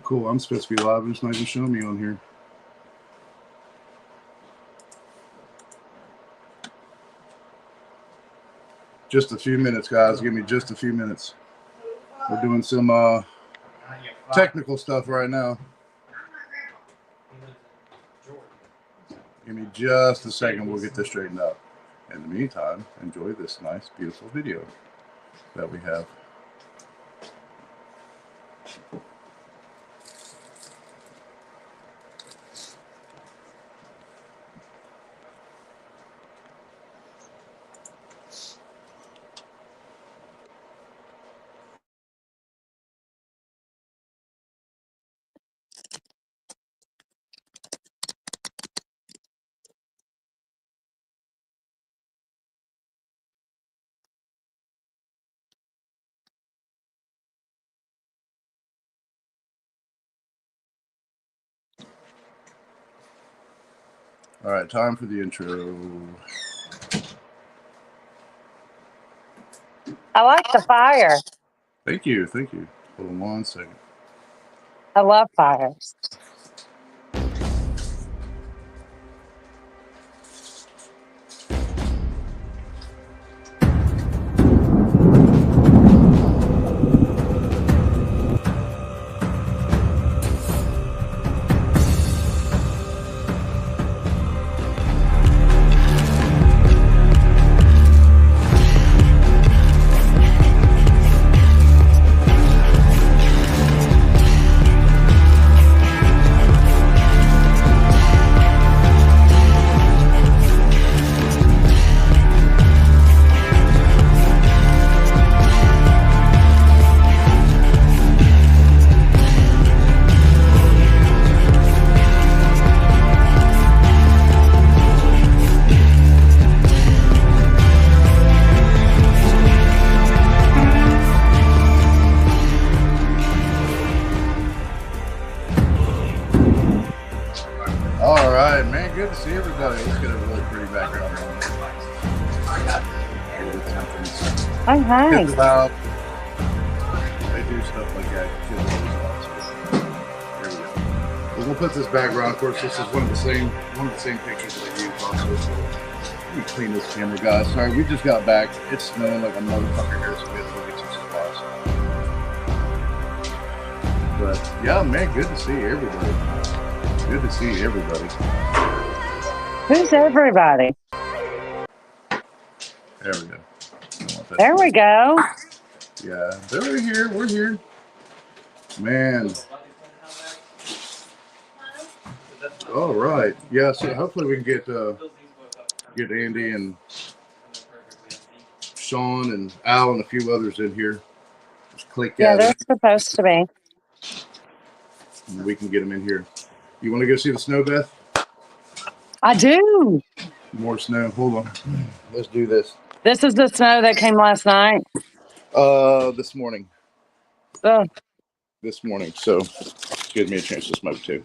Cool, I'm supposed to be live and it's not even showing me on here. Just a few minutes, guys. Give me just a few minutes. We're doing some technical stuff right now. Give me just a second. We'll get this straightened out. In the meantime, enjoy this nice, beautiful video that we have. All right, time for the intro. I like the fire. Thank you, thank you. Hold on 1 second. I love fires. All right, man. Good to see everybody. Let's get a really pretty background on this. Oh, hi. Kids about. They do stuff like that. Kids always watch. Here we go. We're gonna put this background. Of course, this is one of the same pictures that I used also. So let me clean this camera, guys. Sorry, we just got back. It's snowing like a motherfucker here, so we have to go get some supplies. But yeah, man, good to see everybody. Good to see everybody. Who's everybody? There we go. There we go. Yeah, they're here. We're here. Man. All right. Yeah, so hopefully we can get Andy and Sean and Al and a few others in here. Just click Yeah, that. they're supposed to be. And we can get them in here. You want to go see the snow, Beth? I do. More snow. Hold on. Let's do this. This is the snow that came last night. This morning. Ugh. This morning. So gives me a chance to smoke too.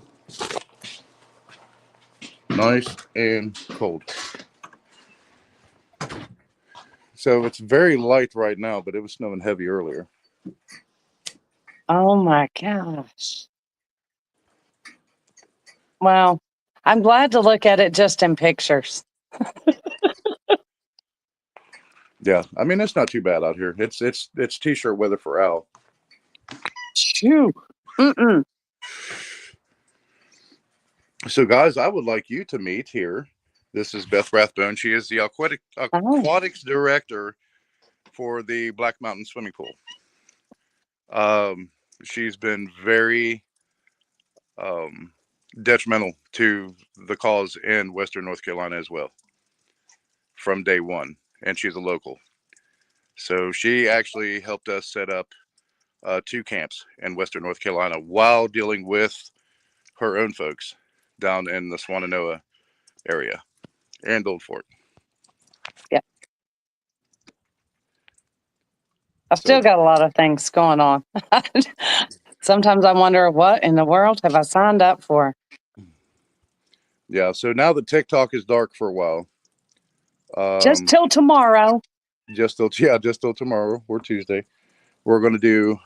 Nice and cold. So it's very light right now, but it was snowing heavy earlier. Oh my gosh. Well, I'm glad to look at it just in pictures. Yeah, I mean it's not too bad out here. It's t-shirt weather for Al. Shoo. Mm-mm. So guys, I would like you to meet here. This is Beth Rathsbone. She is the Aquatics Director for the Black Mountain Swimming Pool. She's been very detrimental to the cause in Western North Carolina as well from day one, and she's a local. So she actually helped us set up 2 camps in Western North Carolina while dealing with her own folks down in the Swannanoa area and Old Fort. Yeah. I've So, still got a lot of things going on. Sometimes I wonder, what in the world have I signed up for? yeah. So now that TikTok is dark for a while. Just till tomorrow. Just till tomorrow or Tuesday. We're going to do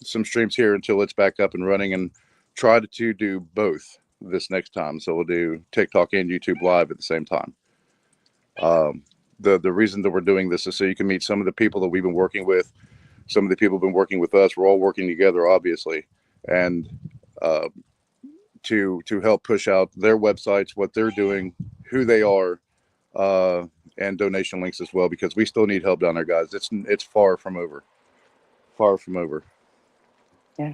some streams here until it's back up and running, and try to do both this next time. So we'll do TikTok and YouTube live at the same time. The reason that we're doing this is so you can meet some of the people that we've been working with. Some of the people have been working with us. We're all working together, obviously, and to help push out their websites, what they're doing, who they are, and donation links as well, because we still need help down there, guys. It's far from over. Far from over. Yeah.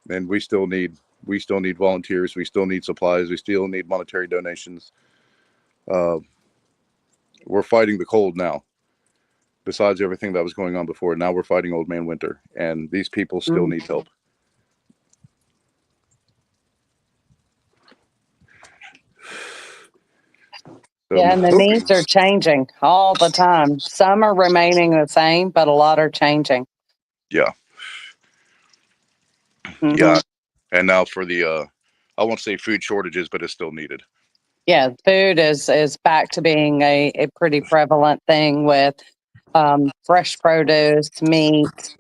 And we still need volunteers. We still need supplies. We still need monetary donations. We're fighting the cold now. Besides everything that was going on before, now we're fighting old man winter, and these people still need help. So yeah, and the needs are changing all the time. Some are remaining the same, but a lot are changing. Yeah. Mm-hmm. Yeah. And now for the, I won't say food shortages, but it's still needed. Yeah, food is back to being a pretty prevalent thing with fresh produce, meat.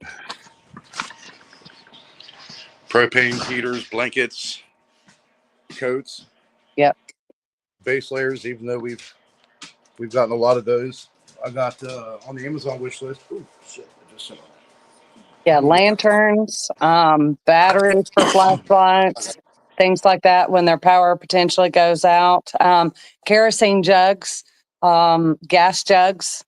Propane heaters, blankets, coats. Yep. Base layers, even though we've gotten a lot of those. I got on the Amazon wish list. Oh shit! I just saw that. Yeah, lanterns, batteries for flashlights, things like that when their power potentially goes out. Kerosene jugs, gas jugs,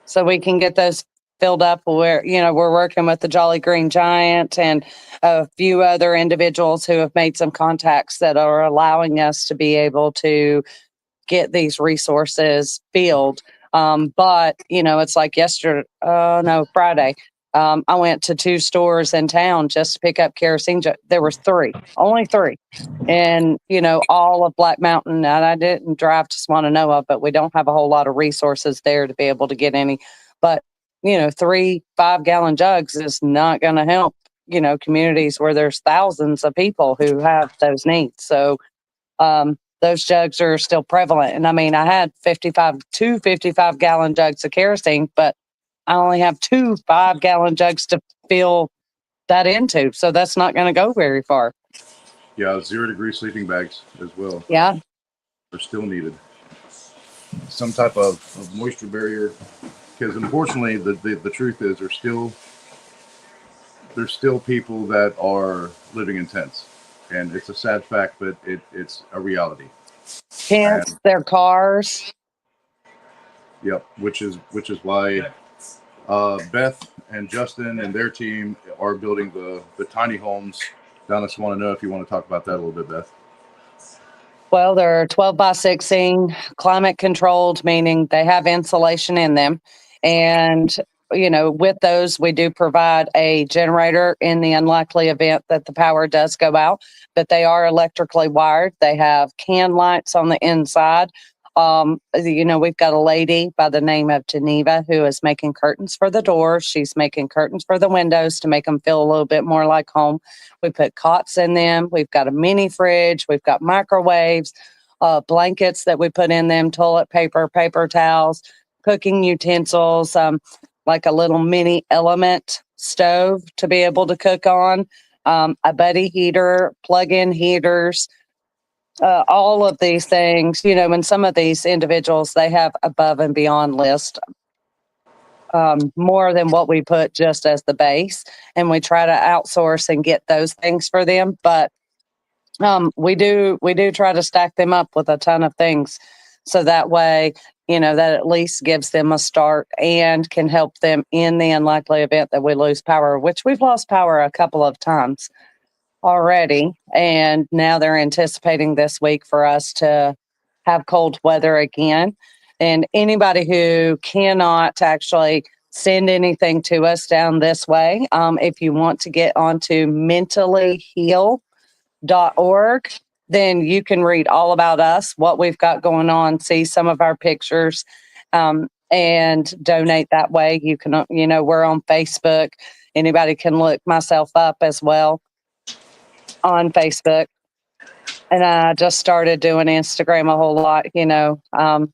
so we can get those filled up. We're working with the Jolly Green Giant and a few other individuals who have made some contacts that are allowing us to be able to get these resources filled. But it's like Friday. I went to 2 stores in town just to pick up kerosene. There was 3, only 3. And, all of Black Mountain. And I didn't drive to Swannanoa, but we don't have a whole lot of resources there to be able to get any. But, 3 5-gallon jugs is not going to help, communities where there's thousands of people who have those needs. So, those jugs are still prevalent. And I mean, I had 55-gallon jugs of kerosene, but I only have 2 5-gallon jugs to fill that into. So that's not going to go very far. Yeah, 0-degree sleeping bags as well. Yeah. Are still needed. Some type of moisture barrier. Because unfortunately, the truth is there's still people that are living in tents. And it's a sad fact, but it's a reality. Tents, their cars. Yep, which is why Beth and Justin and their team are building the tiny homes down at Swannanoa. If you want to talk about that a little bit, Beth. Well, they're 12 by 16, climate controlled, meaning they have insulation in them. And with those, we do provide a generator in the unlikely event that the power does go out, but they are electrically wired. They have can lights on the inside. We've got a lady by the name of Geneva who is making curtains for the doors. She's making curtains for the windows to make them feel a little bit more like home. We put cots in them. We've got a mini fridge. We've got microwaves, blankets that we put in them, toilet paper, paper towels, cooking utensils, like a little mini element stove to be able to cook on, a buddy heater, plug-in heaters, all of these things, and some of these individuals, they have above and beyond list, more than what we put just as the base. And we try to outsource and get those things for them. But we do try to stack them up with a ton of things. So that way, that at least gives them a start and can help them in the unlikely event that we lose power, which we've lost power a couple of times already. And now they're anticipating this week for us to have cold weather again. And anybody who cannot actually send anything to us down this way, if you want to get onto mentallyheal.org, then you can read all about us, what we've got going on, see some of our pictures, and donate that way. You can, we're on Facebook. Anybody can look myself up as well on Facebook. And I just started doing Instagram a whole lot.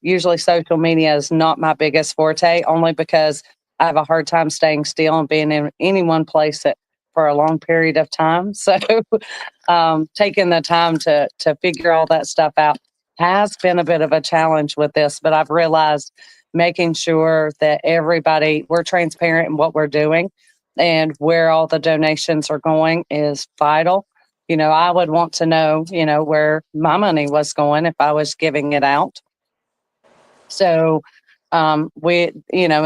Usually social media is not my biggest forte, only because I have a hard time staying still and being in any one place for a long period of time. So taking the time to figure all that stuff out has been a bit of a challenge with this, but I've realized making sure that we're transparent in what we're doing and where all the donations are going is vital. I would want to know, where my money was going if I was giving it out. So and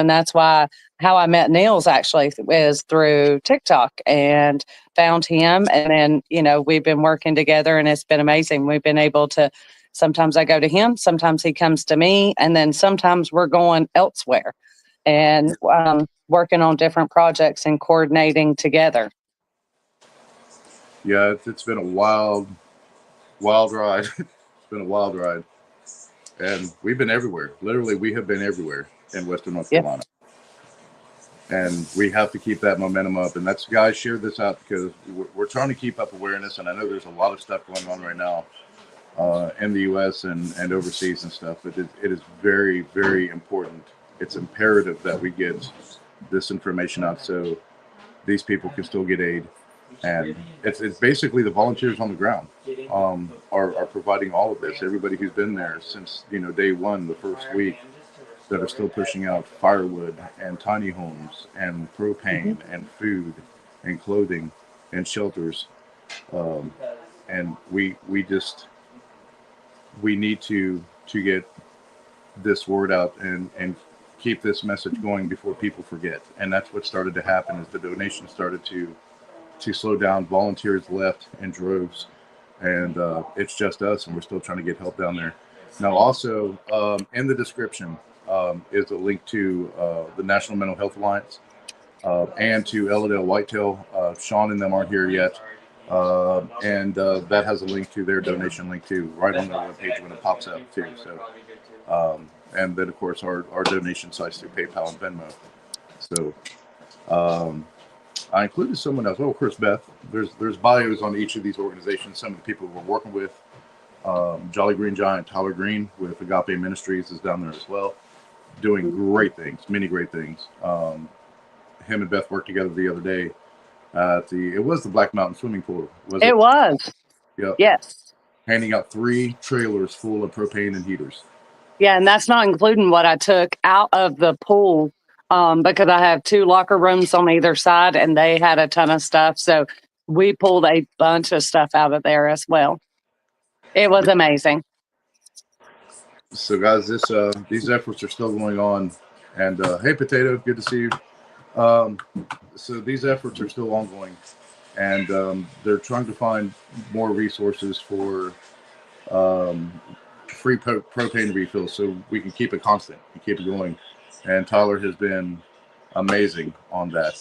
that's why how I met Niels actually is through TikTok, and found him. And then, we've been working together and it's been amazing. We've been able to, sometimes I go to him, sometimes he comes to me, and then sometimes we're going elsewhere and working on different projects and coordinating together. Yeah, it's been a wild ride. It's been a wild ride. And we've been everywhere. Literally, we have been everywhere in Western North Carolina. And we have to keep that momentum up. And that's, guys, share this out, because we're trying to keep up awareness. And I know there's a lot of stuff going on right now in the U.S. and overseas and stuff. But it is very, very important. It's imperative that we get this information out so these people can still get aid. And it's basically the volunteers on the ground are providing all of this. Everybody who's been there since day one, the first week, that are still pushing out firewood and tiny homes and propane and food and clothing and shelters. And we need to get this word out and keep this message going before people forget. And that's what started to happen, is the donations started to slow down. Volunteers left in droves, and it's just us, and we're still trying to get help down there. Now, also in the description is a link to the National Mental Health Alliance and to Elladale Whitetail. Sean and them aren't here yet, and that has a link to their donation link too, right on the webpage when it pops up too. So, and then of course our donation sites through PayPal and Venmo. So. I included someone else. Well, of course, Beth. There's bios on each of these organizations. Some of the people we're working with. Jolly Green Giant Tyler Green with Agape Ministries is down there as well, doing great things, many great things. Him and Beth worked together the other day at it was the Black Mountain Swimming Pool. Was it? It was. Yeah. Yes. Handing out 3 trailers full of propane and heaters. Yeah, and that's not including what I took out of the pool. Because I have 2 locker rooms on either side, and they had a ton of stuff. So we pulled a bunch of stuff out of there as well. It was amazing. So, guys, these efforts are still going on. And hey, Potato, good to see you. So these efforts are still ongoing, and they're trying to find more resources for free propane refills, so we can keep it constant and keep it going. And Tyler has been amazing on that.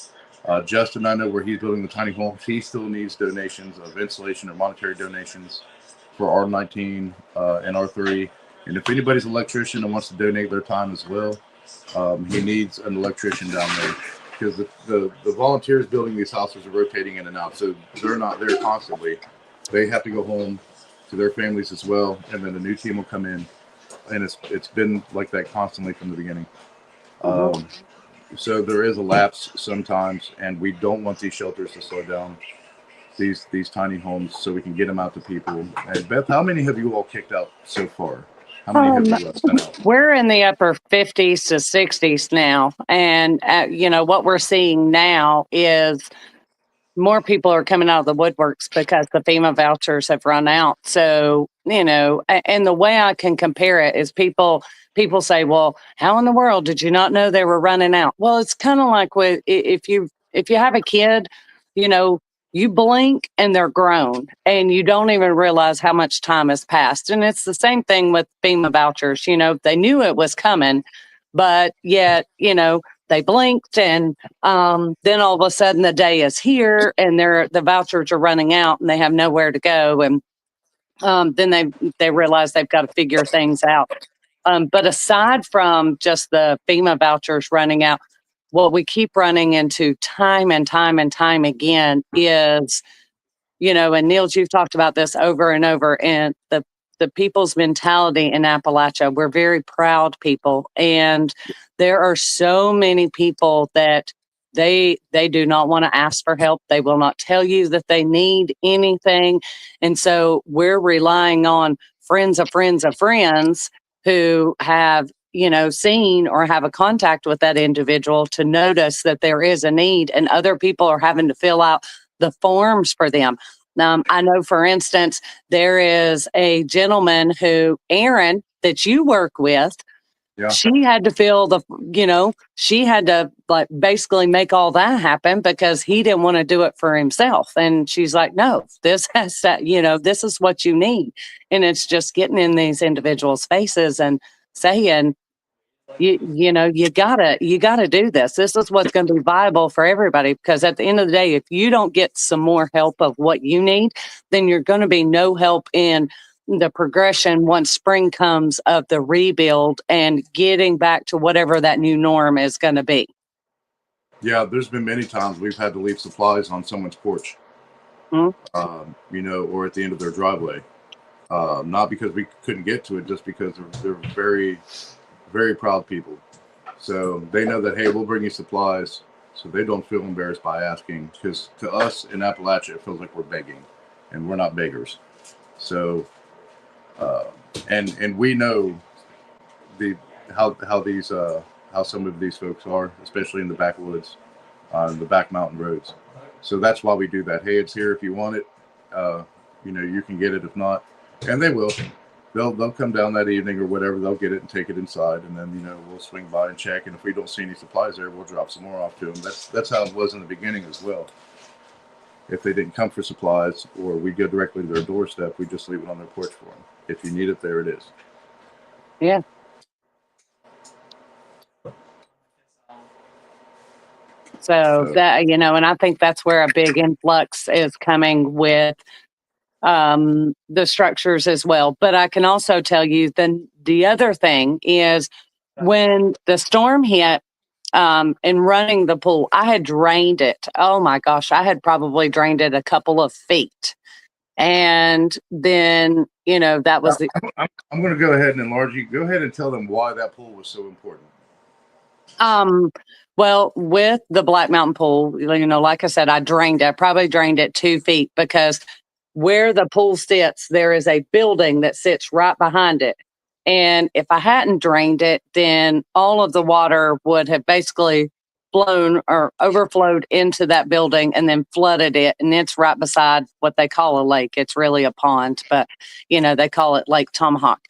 Justin, I know where he's building the tiny homes, he still needs donations of insulation or monetary donations for R19 and R30. And if anybody's an electrician and wants to donate their time as well, he needs an electrician down there, because the volunteers building these houses are rotating in and out, so they're not there constantly. They have to go home to their families as well, and then a new team will come in, and it's been like that constantly from the beginning. So there is a lapse sometimes, and we don't want these shelters to slow down, these tiny homes, so we can get them out to people. And Beth, how many have you all kicked out so far? How many have you sent out? We're in the upper 50s to 60s now, and what we're seeing now is more people are coming out of the woodworks because the FEMA vouchers have run out. So, and the way I can compare it is people say, well, how in the world did you not know they were running out? Well, it's kind of like if you have a kid, you blink and they're grown, and you don't even realize how much time has passed. And it's the same thing with FEMA vouchers. They knew it was coming, but yet, they blinked, and then all of a sudden the day is here, and the vouchers are running out, and they have nowhere to go. And then they realize they've got to figure things out. But aside from just the FEMA vouchers running out, what we keep running into time and time and time again is, and Niels, you've talked about this over and over, and the people's mentality in Appalachia. We're very proud people, and there are so many people that they do not want to ask for help. They will not tell you that they need anything. And so we're relying on friends of friends of friends who have, seen or have a contact with that individual to notice that there is a need, and other people are having to fill out the forms for them. I know, for instance, there is a gentleman Aaron, that you work with. Yeah. She had to she had to basically make all that happen because he didn't want to do it for himself. And she's like, no, this this is what you need. And it's just getting in these individuals' faces and saying, you gotta do this. This is what's going to be viable for everybody, because at the end of the day, if you don't get some more help of what you need, then you're going to be no help in the progression once spring comes of the rebuild and getting back to whatever that new norm is going to be. Yeah, there's been many times we've had to leave supplies on someone's porch, or at the end of their driveway. Not because we couldn't get to it, just because they're very, very proud people. So they know that, hey, we'll bring you supplies, so they don't feel embarrassed by asking, because to us in Appalachia, it feels like we're begging, and we're not beggars. So, and we know how some of these folks are, especially in the backwoods, on the back mountain roads. So that's why we do that. Hey, it's here if you want it. You can get it if not, and they will. They'll come down that evening or whatever. They'll get it and take it inside, and then we'll swing by and check. And if we don't see any supplies there, we'll drop some more off to them. That's how it was in the beginning as well. If they didn't come for supplies, or we go directly to their doorstep, we just leave it on their porch for them. If you need it, there it is. Yeah. So that, and I think that's where a big influx is coming with the structures as well. But I can also tell you then the other thing is, when the storm hit, and running the pool, I had drained it. Oh my gosh, I had probably drained it a couple of feet. And then, that was I'm going to go ahead and enlarge you. Go ahead and tell them why that pool was so important. Well, with the Black Mountain pool, like I said, I probably drained it 2 feet, because where the pool sits, there is a building that sits right behind it. And if I hadn't drained it, then all of the water would have basically flown or overflowed into that building and then flooded it. And it's right beside what they call a lake. It's really a pond, but they call it Lake Tomahawk.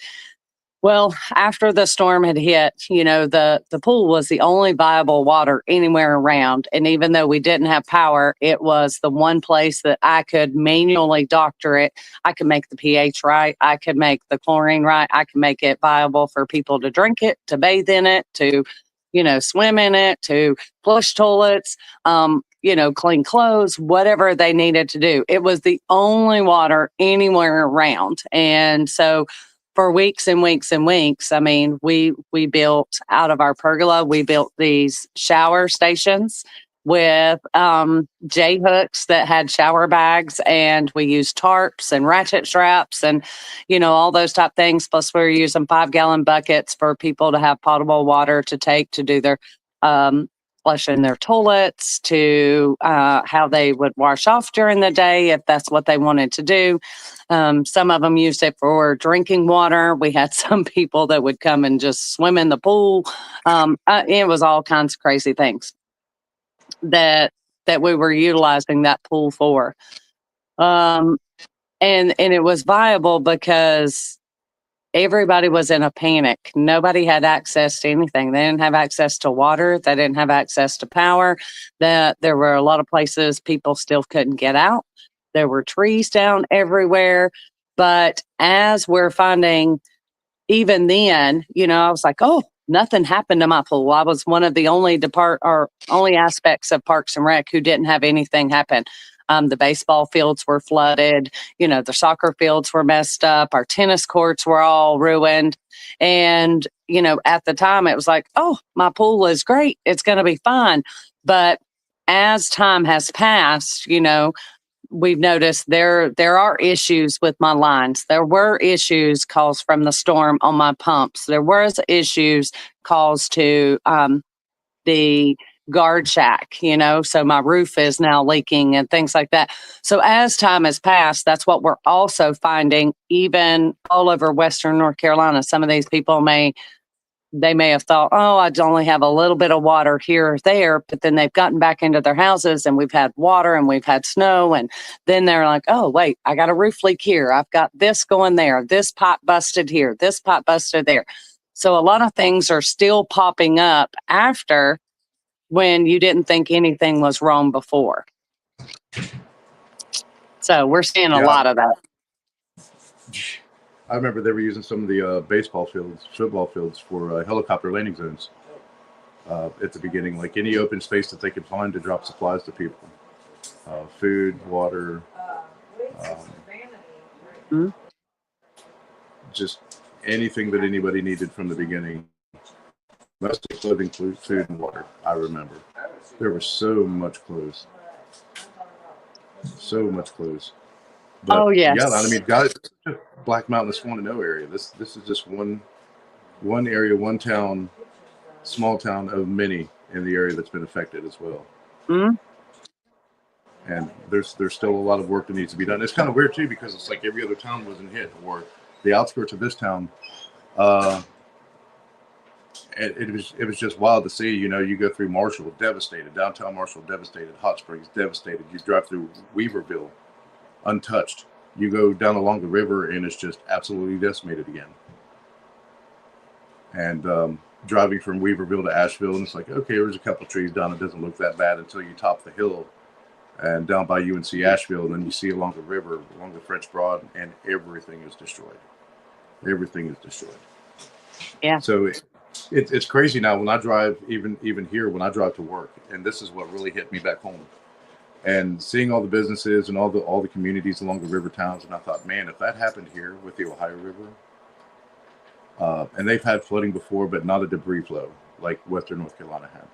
Well, after the storm had hit, the pool was the only viable water anywhere around. And even though we didn't have power, it was the one place that I could manually doctor it. I could make the pH right. I could make the chlorine right. I could make it viable for people to drink it, to bathe in it, to, swim in it, to flush toilets, clean clothes, whatever they needed to do. It was the only water anywhere around. And so for weeks and weeks and weeks, I mean, we built out of our pergola, we built these shower stations with J hooks that had shower bags, and we used tarps and ratchet straps and, all those type things. Plus we were using 5-gallon buckets for people to have potable water to take to do their flushing their toilets, to how they would wash off during the day if that's what they wanted to do. Some of them used it for drinking water. We had some people that would come and just swim in the pool. It was all kinds of crazy things that we were utilizing that pool for. And it was viable because everybody was in a panic. Nobody had access to anything. They didn't have access to water. They didn't have access to power. There were a lot of places people still couldn't get out. There were trees down everywhere. But as we're finding, even then, I was like, oh, nothing happened to my pool. I was one of the only aspects of Parks and Rec who didn't have anything happen. The baseball fields were flooded. The soccer fields were messed up. Our tennis courts were all ruined. And, at the time it was like, oh, my pool is great. It's going to be fine. But as time has passed, we've noticed there are issues with my lines. There were issues caused from the storm on my pumps. There was issues caused to the guard shack, so my roof is now leaking and things like that. So as time has passed, that's what we're also finding, even all over Western North Carolina. Some of these people may have thought, oh, I only have a little bit of water here or there, but then they've gotten back into their houses and we've had water and we've had snow. And then they're like, oh, wait, I got a roof leak here. I've got this going there. This pipe busted here. This pipe busted there. So a lot of things are still popping up after, when you didn't think anything was wrong before. So we're seeing a lot of that. I remember they were using some of the baseball fields, football fields for helicopter landing zones at the beginning, like any open space that they could find to drop supplies to people. Food, water, just anything that anybody needed from the beginning. Mostly clothing, food, and water, I remember. There was so much clothes. So much clothes. But, oh, yes. Yeah, I mean, guys, Black Mountain, this want to know area. This is just one area, one town, small town of many in the area that's been affected as well. Mm-hmm. And there's still a lot of work that needs to be done. It's kind of weird too, because it's like every other town wasn't hit, or the outskirts of this town. It was just wild to see. You go through Marshall, devastated. Downtown Marshall, devastated. Hot Springs, devastated. You drive through Weaverville, untouched. You go down along the river, and it's just absolutely decimated again. And driving from Weaverville to Asheville, and it's like, okay, there's a couple of trees down. It doesn't look that bad until you top the hill and down by UNC Asheville, and then you see along the river, along the French Broad, and everything is destroyed. Everything is destroyed. Yeah. So it's crazy now when I drive, even here when I drive to work, and this is what really hit me back home. And seeing all the businesses and all the communities along the river towns, and I thought, man, if that happened here with the Ohio River, and they've had flooding before, but not a debris flow like Western North Carolina had,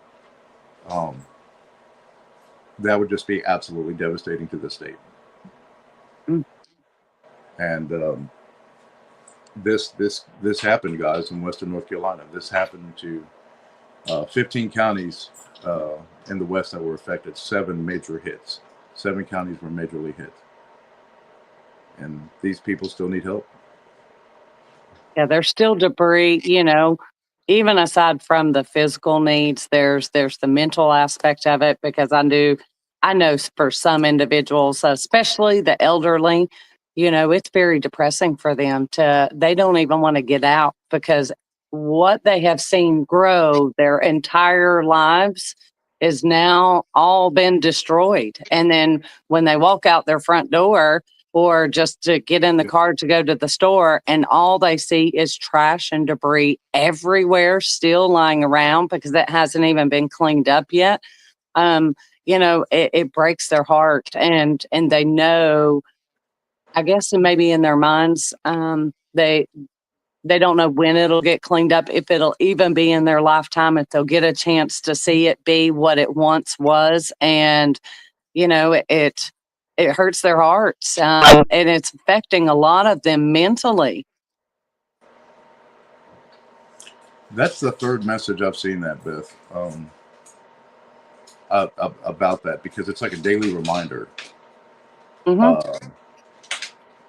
that would just be absolutely devastating to the state. Mm. And this happened, guys, in Western North Carolina. This happened to 15 counties in the West that were affected. 7 major hits. 7 counties were majorly hit, and these people still need help. Yeah, there's still debris. Even aside from the physical needs, there's the mental aspect of it, because I know for some individuals, especially the elderly, it's very depressing for them. They don't even want to get out, because what they have seen grow their entire lives is now all been destroyed. And then when they walk out their front door, or just to get in the car to go to the store, and all they see is trash and debris everywhere still lying around, because that hasn't even been cleaned up yet. It breaks their heart, and they know, I guess, and maybe in their minds, they don't know when it'll get cleaned up, if it'll even be in their lifetime, if they'll get a chance to see it be what it once was. And, it hurts their hearts, and it's affecting a lot of them mentally. That's the third message I've seen that, Beth, about that, because it's like a daily reminder. Mm-hmm.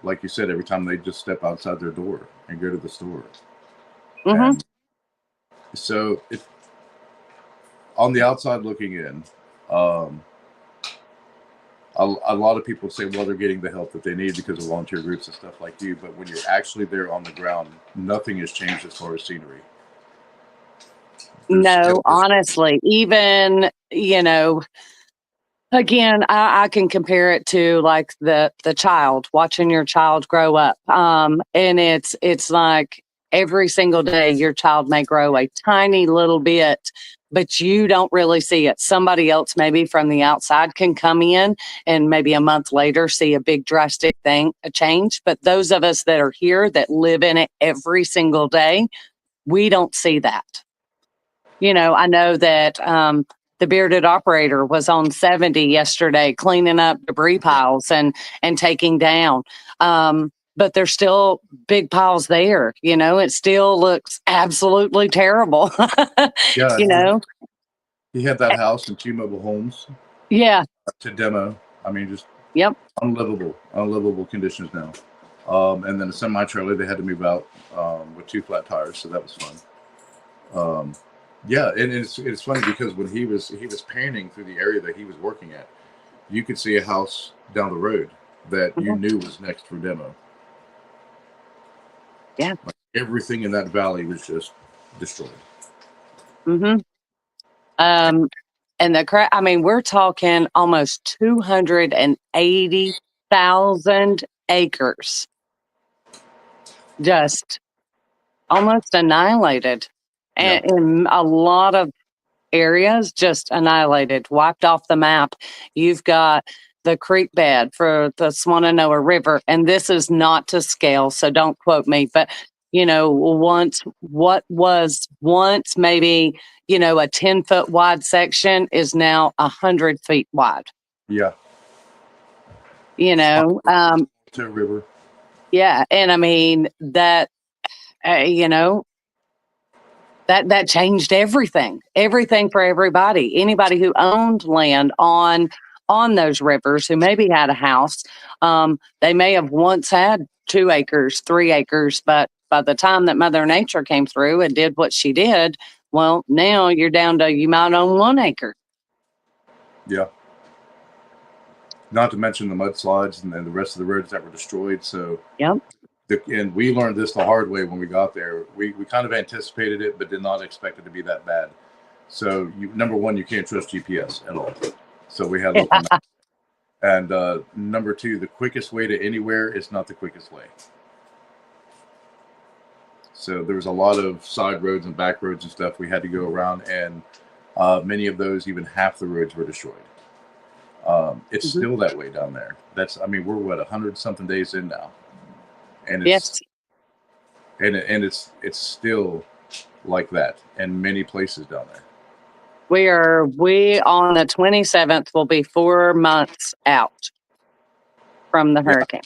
Like you said, every time they just step outside their door and go to the store. Mm-hmm. And so on the outside looking in, a lot of people say, well, they're getting the help that they need because of volunteer groups and stuff like you. But when you're actually there on the ground, nothing has changed as far as scenery. No, honestly, even, you know, again, I can compare it to like the child, watching your child grow up. And it's like every single day your child may grow a tiny little bit, but you don't really see it. Somebody else maybe from the outside can come in and maybe a month later see a big drastic thing, a change. But those of us that are here that live in it every single day, we don't see that. You know, I know that the bearded operator was on 70 yesterday cleaning up debris piles and taking down. But there's still big piles there. You know, it still looks absolutely terrible. Yeah, You know? he had that house and 2 mobile homes. Yeah. To demo. I mean, just Yep. unlivable conditions now. And then a semi trailer they had to move out with 2 flat tires, so that was fun. Yeah, and it's funny because when he was panning through the area that he was working at, you could see a house down the road that you knew was next for demo. Yeah, like everything in that valley was just destroyed. Mm-hmm. And I mean, we're talking almost 280,000 acres, just almost annihilated, and in a lot of areas just annihilated, wiped off the map. You've got the creek bed for the Swananoa River, and this is not to scale, so don't quote me, but you know, what was once maybe, you know, a 10-foot wide section is now 100 feet wide. Yeah. You know, to river. Yeah, and I mean that, you know, that changed everything for everybody. Anybody who owned land on those rivers, who maybe had a house, they may have once had 2 acres, 3 acres, but by the time that Mother Nature came through and did what she did, well, now you're down to, you might own 1 acre. Yeah. Not to mention the mudslides and then the rest of the roads that were destroyed. So yep. And we learned this the hard way when we got there. We kind of anticipated it, but did not expect it to be that bad. So number one, you can't trust GPS at all. So we had local maps. And number 2, the quickest way to anywhere is not the quickest way. So there was a lot of side roads and back roads and stuff we had to go around, and many of those, even half the roads were destroyed. It's still that way down there. We're what, 100-something days in now, and it's it's still like that in many places down there. We on the 27th will be 4 months out from the hurricane.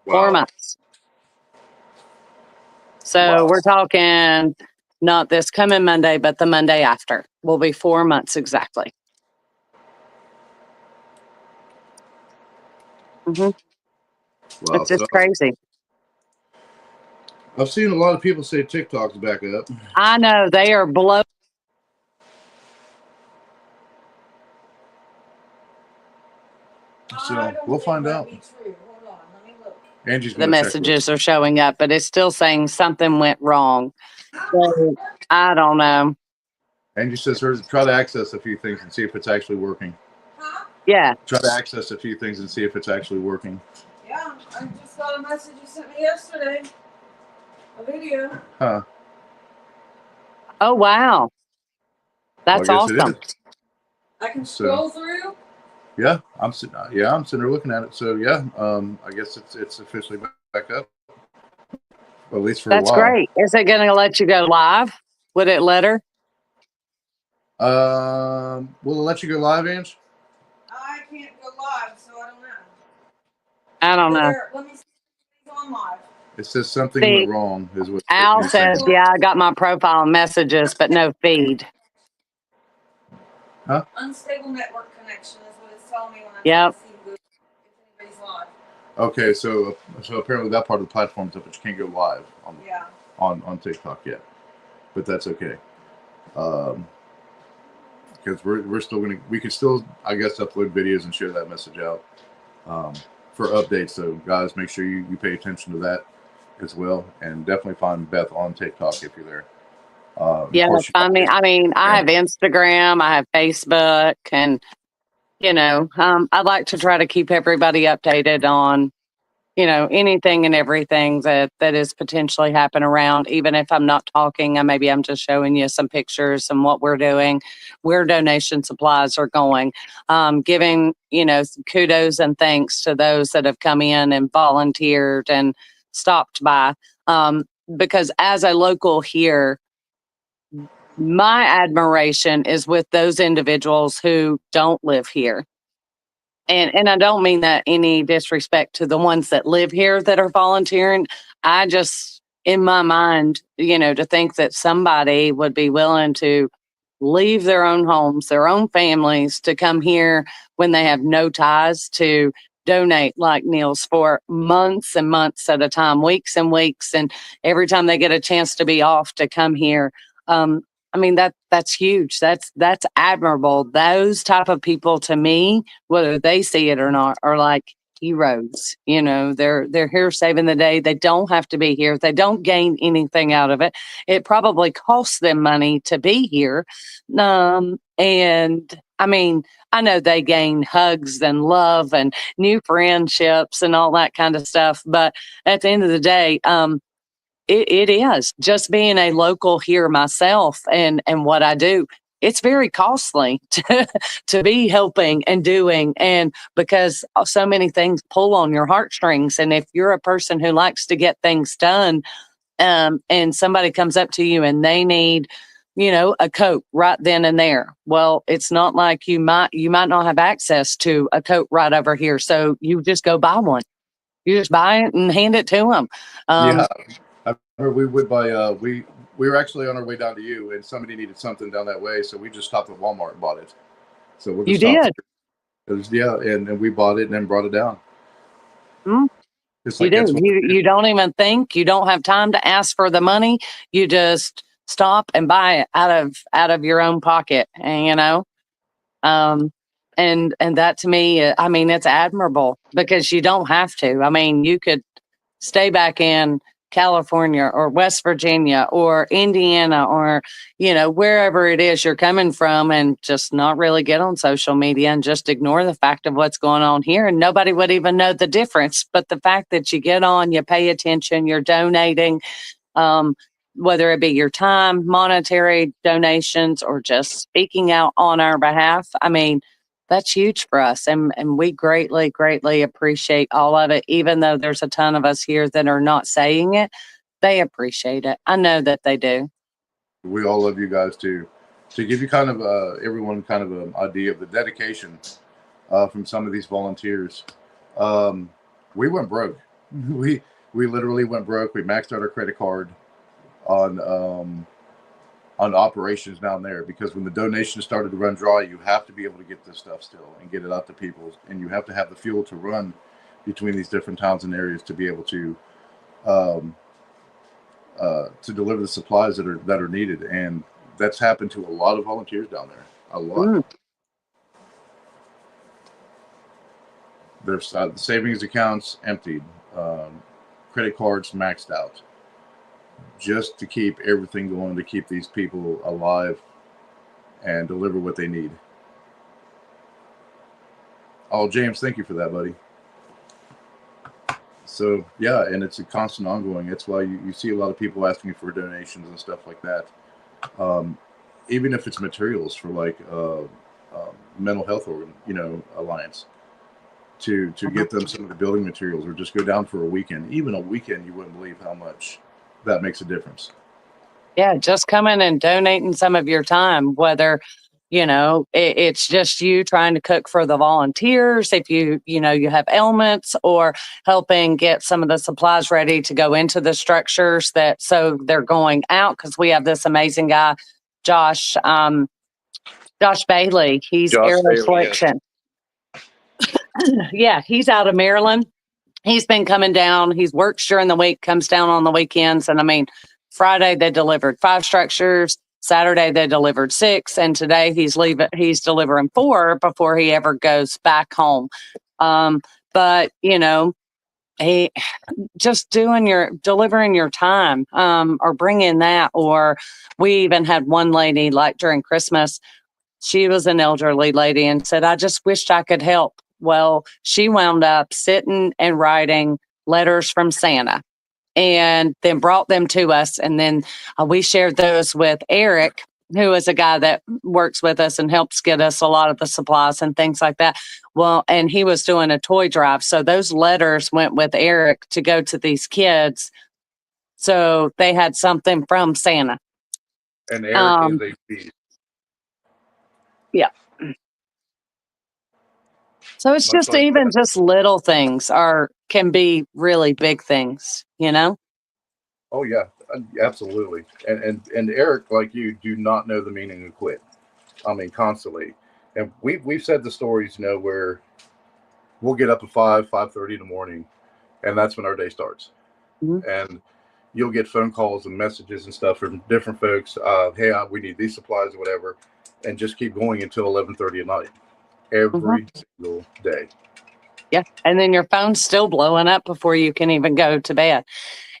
Wow. 4 months. So we're talking not this coming Monday, but the Monday after will be 4 months exactly. Wow, it's just crazy. I've seen a lot of people say TikTok's back up. I know, they are blown. So we'll find out. Angie's the messages are showing up, but it's still saying something went wrong. So I don't know. Angie says try to access a few things and see if it's actually working. Yeah. Try to access a few things and see if it's actually working. Yeah, I just got a message you sent me yesterday. A video. Huh. Oh, wow. That's awesome. I can scroll through. Yeah, I'm sitting there looking at it. So yeah, I guess it's officially back up. Well, at least for a while. That's great. Is it going to let you go live? Would it let her? Will it let you go live, Ange? I can't go live, so I don't know. I don't know. Let me see if it's on live. It says something went wrong. Is what Al says, yeah, I got my profile messages, but no feed. Huh? Unstable network connection is what it's telling me when I see if anybody's live. Okay, so apparently that part of the platform's up, but you can't go live on TikTok yet. But that's okay. because we're still we can still, I guess, upload videos and share that message out for updates. So guys, make sure you pay attention to that as well, and definitely find Beth on TikTok if you're there. Yeah, I have Instagram, I have Facebook, and I'd like to try to keep everybody updated on anything and everything that is potentially happening around. Even if I'm not talking, I'm just showing you some pictures and what we're doing, where donation supplies are going, giving kudos and thanks to those that have come in and volunteered and stopped by, because as a local here, my admiration is with those individuals who don't live here. And I don't mean that any disrespect to the ones that live here that are volunteering. I just, in my mind, to think that somebody would be willing to leave their own homes, their own families to come here when they have no ties to donate like Neil's for months and months at a time, weeks and weeks. And every time they get a chance to be off to come here, that's huge. That's admirable. Those type of people, to me, whether they see it or not, are like heroes. They're here saving the day. They don't have to be here. They don't gain anything out of it. It probably costs them money to be here. And I know they gain hugs and love and new friendships and all that kind of stuff. But at the end of the day, it is just being a local here myself and what I do. It's very costly to be helping and doing, and because so many things pull on your heartstrings. And if you're a person who likes to get things done, and somebody comes up to you and they need, a coat right then and there. Well, it's not like you might not have access to a coat right over here. So you just go buy one. You just buy it and hand it to them. Yeah. We would buy. We were actually on our way down to you, and somebody needed something down that way, so we just stopped at Walmart and bought it. So we'll just did. And we bought it and then brought it down. Mm-hmm. You do. You don't even think. You don't have time to ask for the money. You just stop and buy it out of your own pocket, and and that to me, it's admirable because you don't have to. You could stay back in California or West Virginia or Indiana or, wherever it is you're coming from, and just not really get on social media and just ignore the fact of what's going on here. And nobody would even know the difference. But the fact that you get on, you pay attention, you're donating, whether it be your time, monetary donations, or just speaking out on our behalf. That's huge for us. And we greatly, greatly appreciate all of it. Even though there's a ton of us here that are not saying it, they appreciate it. I know that they do. We all love you guys too. To give you kind of everyone kind of an idea of the dedication from some of these volunteers, we went broke. We literally went broke. We maxed out our credit card on operations down there, because when the donations started to run dry, you have to be able to get this stuff still and get it out to people, and you have to have the fuel to run between these different towns and areas to be able to deliver the supplies that are needed. And that's happened to a lot of volunteers down there. A lot. There's the savings accounts emptied, credit cards maxed out, just to keep everything going, to keep these people alive and deliver what they need. Oh, James, thank you for that, buddy. So yeah, and it's a constant ongoing. That's why you see a lot of people asking for donations and stuff like that. Even if it's materials for like mental health alliance, to get them some of the building materials, or just go down for a weekend. Even a weekend, you wouldn't believe how much that makes a difference. Yeah, just coming and donating some of your time, whether it's just you trying to cook for the volunteers, if you have ailments, or helping get some of the supplies ready to go into the structures so they're going out. Because we have this amazing guy, Josh Bailey. He's Aeroflexion. Yes. Yeah, he's out of Maryland. He's been coming down. He's worked during the week, comes down on the weekends. And Friday they delivered 5 structures. Saturday they delivered 6, and today he's delivering 4 before he ever goes back home. But he just delivering your time, or bringing that. Or we even had one lady, like during Christmas, she was an elderly lady and said, I just wished I could help. Well, she wound up sitting and writing letters from Santa and then brought them to us. And then we shared those with Eric, who is a guy that works with us and helps get us a lot of the supplies and things like that. Well, and he was doing a toy drive. So those letters went with Eric to go to these kids. So they had something from Santa. And Eric is a beast. Yeah. So it's just even just little things can be really big things, Oh yeah, absolutely. And Eric, like you, do not know the meaning of quit. I mean, constantly. And we've said the stories, where we'll get up at 5:30 in the morning, and that's when our day starts. Mm-hmm. And you'll get phone calls and messages and stuff from different folks. Hey, we need these supplies or whatever, and just keep going until 11:30 at night, every single day. Yeah, and then your phone's still blowing up before you can even go to bed.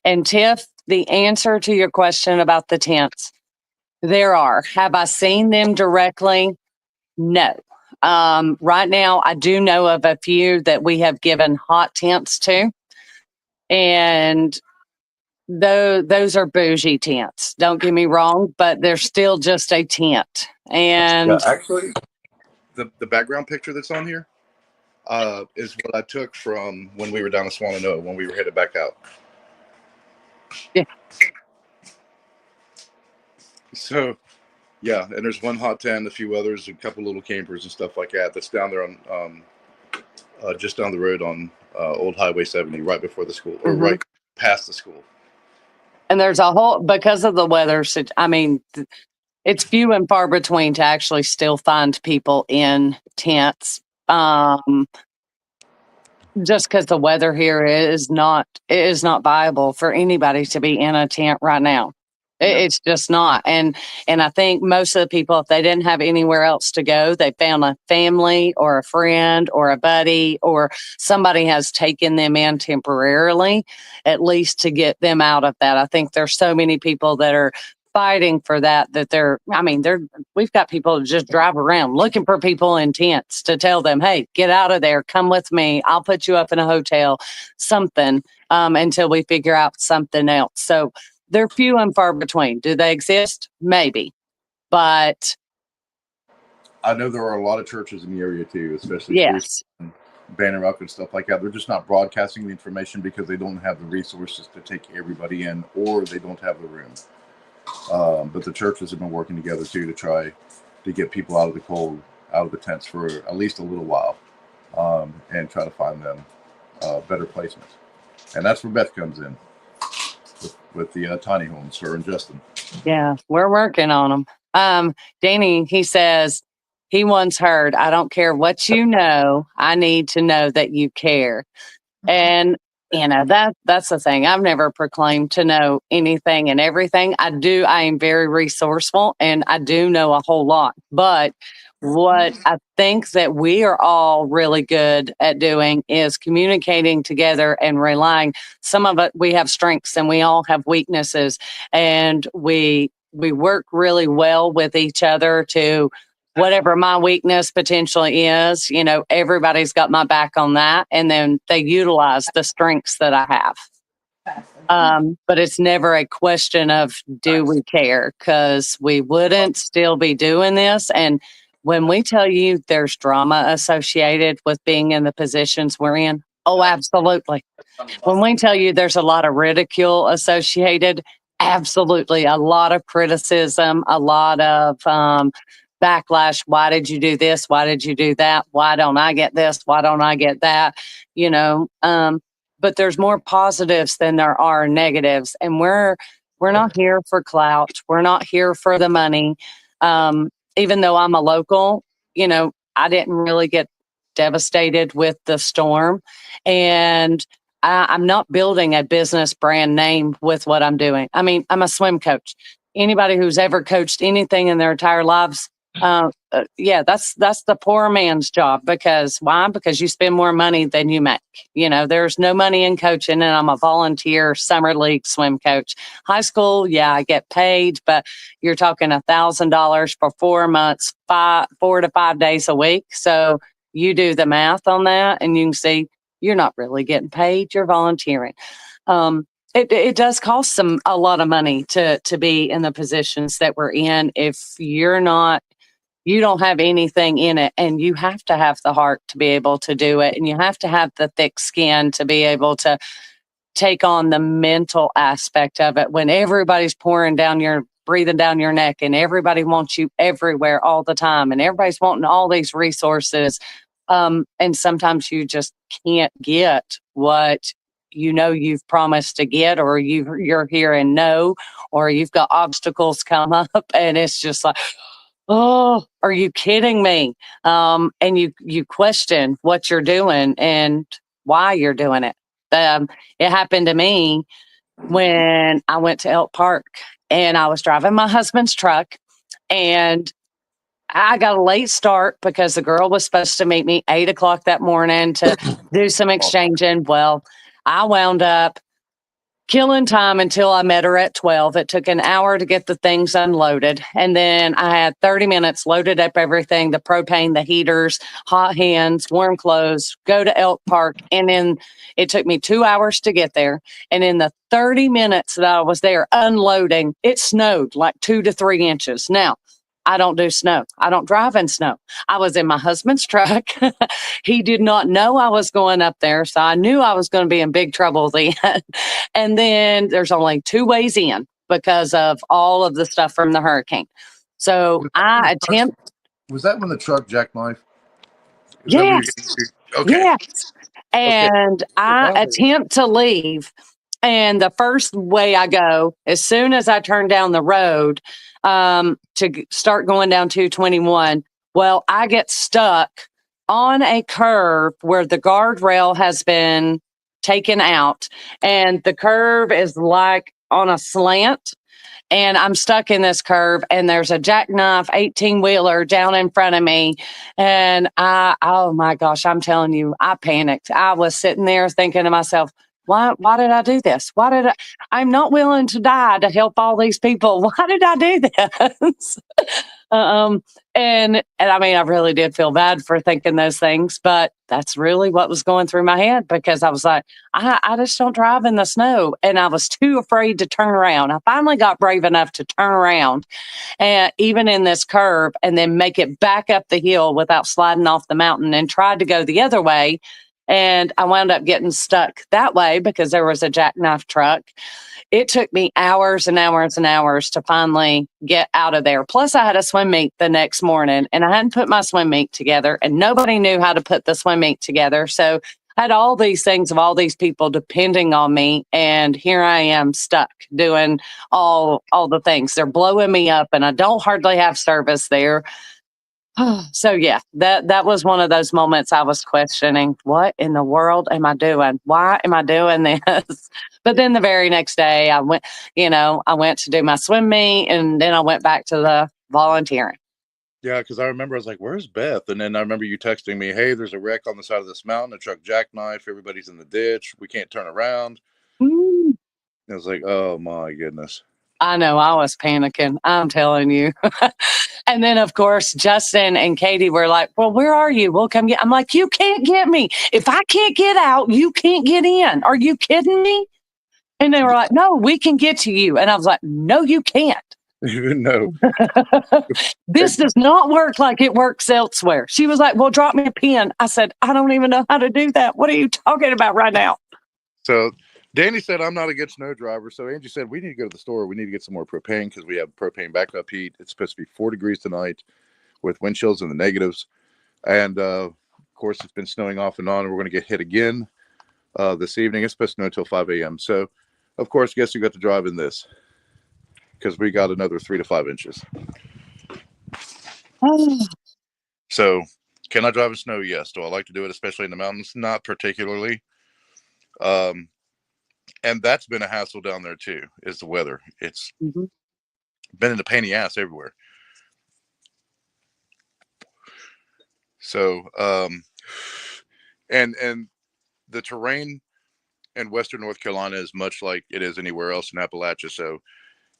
And Tiff, the answer to your question about the tents, there are. Have I seen them directly? No. Right now, I do know of a few that we have given hot tents to, and those are bougie tents. Don't get me wrong, but they're still just a tent. And actually, the background picture that's on here is what I took from when we were down in Swannanoa when we were headed back out. Yeah. So, yeah, and there's one hot tent, a few others, a couple little campers and stuff like that. That's down there on just down the road on Old Highway 70, right before the school, or right past the school. And there's because of the weather. I mean, it's few and far between to actually still find people in tents. Just because the weather here is not viable for anybody to be in a tent right now. It's just not. And I think most of the people, if they didn't have anywhere else to go, they found a family or a friend or a buddy, or somebody has taken them in temporarily, at least to get them out of that. I think there's so many people that are fighting for that we've got people to just drive around looking for people in tents to tell them, hey, get out of there, come with me, I'll put you up in a hotel, something, until we figure out something else. So they're few and far between. Do they exist? Maybe. But I know there are a lot of churches in the area too, especially Banner Up and stuff like that. They're just not broadcasting the information because they don't have the resources to take everybody in, or they don't have the room. But the churches have been working together too to try to get people out of the cold, out of the tents for at least a little while, and try to find them better placements. And that's where Beth comes in with the tiny homes, her and Justin. Yeah, we're working on them. Danny, he says he once heard, I don't care what you know, I need to know that you care. And that's the thing. I've never proclaimed to know anything and everything. I am very resourceful, and I do know a whole lot. But what I think that we are all really good at doing is communicating together and relying. Some of it, we have strengths and we all have weaknesses, and we work really well with each other to whatever my weakness potentially is, everybody's got my back on that. And then they utilize the strengths that I have. But it's never a question of, do we care? Because we wouldn't still be doing this. And when we tell you there's drama associated with being in the positions we're in, oh, absolutely. When we tell you there's a lot of ridicule associated, absolutely. A lot of criticism, a lot of backlash. Why did you do this? Why did you do that? Why don't I get this? Why don't I get that? But there's more positives than there are negatives. And we're not here for clout. We're not here for the money. Even though I'm a local, I didn't really get devastated with the storm. And I'm not building a business brand name with what I'm doing. I mean, I'm a swim coach. anybody who's ever coached anything in their entire lives, yeah, that's the poor man's job. Because why? Because you spend more money than you make. There's no money in coaching, and I'm a volunteer summer league swim coach. High school, yeah, I get paid, but you're talking $1,000 for 4 months, 4 to 5 days a week. So you do the math on that, and you can see you're not really getting paid. You're volunteering. It does cost them a lot of money to be in the positions that we're in. If you don't have anything in it, and you have to have the heart to be able to do it, and you have to have the thick skin to be able to take on the mental aspect of it when everybody's breathing down your neck, and everybody wants you everywhere all the time, and everybody's wanting all these resources. And sometimes you just can't get what you've promised to get, or you're hearing no, or you've got obstacles come up, and it's just like, oh, are you kidding me? And you question what you're doing and why you're doing it. It happened to me when I went to Elk Park, and I was driving my husband's truck, and I got a late start because the girl was supposed to meet me 8 o'clock that morning to do some exchanging. Well, I wound up killing time until I met her at 12. It took an hour to get the things unloaded. And then I had 30 minutes, loaded up everything, the propane, the heaters, hot hands, warm clothes, go to Elk Park. And then it took me 2 hours to get there. And in the 30 minutes that I was there unloading, it snowed like 2 to 3 inches. Now, I don't do snow. I don't drive in snow. I was in my husband's truck. He did not know I was going up there. So I knew I was going to be in big trouble then. And then there's only 2 ways in because of all of the stuff from the hurricane. So I attempt. Was that when the truck jackknife? Yes. Okay. Yes. And I attempt to leave. And the first way I go, as soon as I turn down the road to start going down 221, well, I get stuck on a curve where the guardrail has been taken out, and the curve is like on a slant. And I'm stuck in this curve, and there's a jackknife 18-wheeler down in front of me. And oh my gosh, I'm telling you, I panicked. I was sitting there thinking to myself, why did I do this? I'm not willing to die to help all these people. Why did I do this? And I mean, I really did feel bad for thinking those things, but that's really what was going through my head, because I was like, I just don't drive in the snow. And I was too afraid to turn around. I finally got brave enough to turn around, and even in this curve, and then make it back up the hill without sliding off the mountain, and tried to go the other way. And I wound up getting stuck that way because there was a jackknife truck. It took me hours and hours and hours to finally get out of there. Plus, I had a swim meet the next morning, and I hadn't put my swim meet together, and nobody knew how to put the swim meet together. So I had all these things of all these people depending on me, and here I am stuck doing all the things. They're blowing me up, and I don't hardly have service there. So yeah, that was one of those moments I was questioning, what in the world am I doing? Why am I doing this? But then the very next day I went to do my swim meet, and then I went back to the volunteering. Yeah, because I remember I was like, where's Beth? And then I remember you texting me, hey, there's a wreck on the side of this mountain, a truck jackknife, everybody's in the ditch, we can't turn around. Mm. I was like, oh my goodness. I know, I was panicking, I'm telling you. And then, of course, Justin and Katie were like, well, where are you? We'll come get. I'm like, you can't get me. If I can't get out, you can't get in. Are you kidding me? And they were like, no, we can get to you. And I was like, no, you can't. No. This does not work like it works elsewhere. She was like, well, drop me a pin. I said, I don't even know how to do that. What are you talking about right now? So Danny said, I'm not a good snow driver. So Angie said, we need to go to the store. We need to get some more propane because we have propane backup heat. It's supposed to be 4 degrees tonight with wind chills in the negatives. And of course, it's been snowing off and on. And we're going to get hit again this evening. It's supposed to snow until 5 a.m. So, of course, guess who got to drive in this? Because we got another 3 to 5 inches. So, can I drive in snow? Yes. Do I like to do it, especially in the mountains? Not particularly. And that's been a hassle down there too, is the weather. It's been in a pain in the ass everywhere. So, and the terrain in Western North Carolina is much like it is anywhere else in Appalachia. So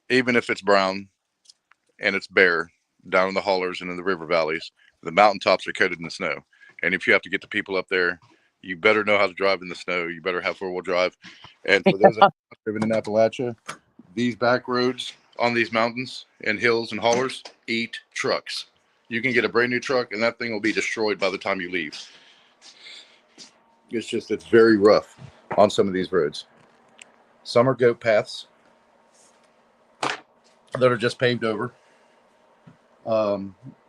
even if it's brown and it's bare down in the hollers and in the river valleys, the mountaintops are coated in snow. And if you have to get the people up there, you better know how to drive in the snow. You better have four-wheel drive. And for those that are living in Appalachia, these back roads on these mountains and hills and hollers eat trucks. You can get a brand new truck and that thing will be destroyed by the time you leave. It's very rough on some of these roads. Some are goat paths that are just paved over.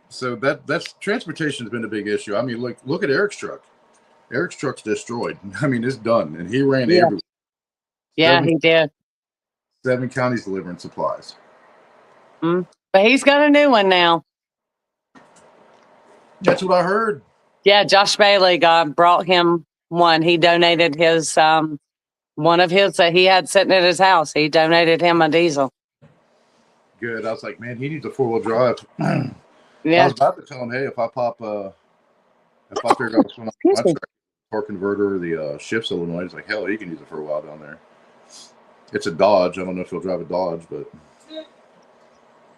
So that's transportation has been a big issue. I mean, look at Eric's truck. Eric's truck's destroyed. I mean, it's done, and he ran everywhere. Yeah, he did. 7 counties delivering supplies. But he's got a new one now. That's what I heard. Yeah, Josh Bailey brought him one. He donated his one of his that he had sitting at his house. He donated him a diesel. Good. I was like, man, he needs a 4-wheel drive. Yeah. I was about to tell him, hey, if I figure out what's going on with my track, torque converter, or the shifts Illinois, he's like, hell, he can use it for a while down there. It's a Dodge. I don't know if he'll drive a Dodge, but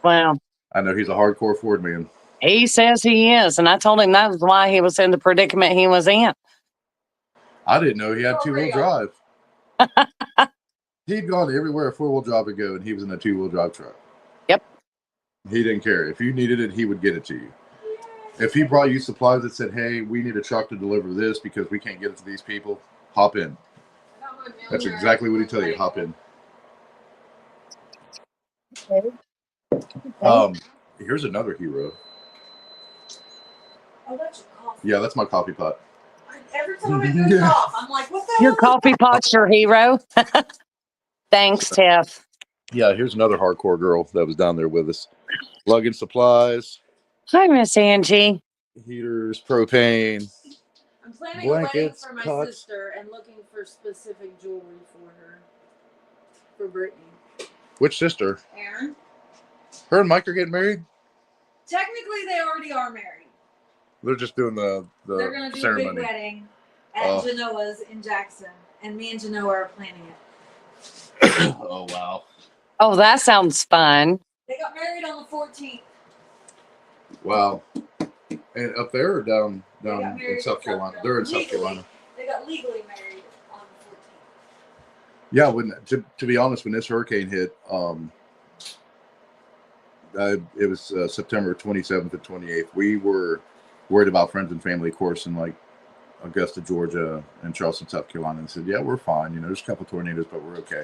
well, I know he's a hardcore Ford man. He says he is, and I told him that was why he was in the predicament he was in. I didn't know he had 2-wheel drive. He'd gone everywhere a 4-wheel drive would go, and he was in a 2-wheel drive truck. Yep. He didn't care. If you needed it, he would get it to you. If he brought you supplies that said, hey, we need a truck to deliver this because we can't get it to these people, hop in. That's exactly what he'd tell you. Hop in. Okay. Here's another hero. Oh, that's your coffee. Yeah, that's my coffee pot. Every time it goes off, I'm like, what the hell? Your coffee pot's your hero. Thanks, Tiff. Yeah, here's another hardcore girl that was down there with us. Lugging supplies. Hi, Miss Angie. Heaters, propane. I'm planning a wedding for my sister and looking for specific jewelry for her. For Brittany. Which sister? Aaron. Her and Mike are getting married? Technically, they already are married. They're just doing the They're going to do ceremony. a big wedding at Genoa's in Jackson. And me and Genoa are planning it. Oh, wow. Oh, that sounds fun. They got married on the 14th. Wow. And up there or down in South Carolina? They're in South Carolina. They got legally married on the 14th. Yeah, to be honest, when this hurricane hit, it was September 27th and 28th. We were worried about friends and family, of course, in like Augusta, Georgia, and Charleston, South Carolina, and said, yeah, we're fine. You know, there's a couple tornadoes, but we're okay.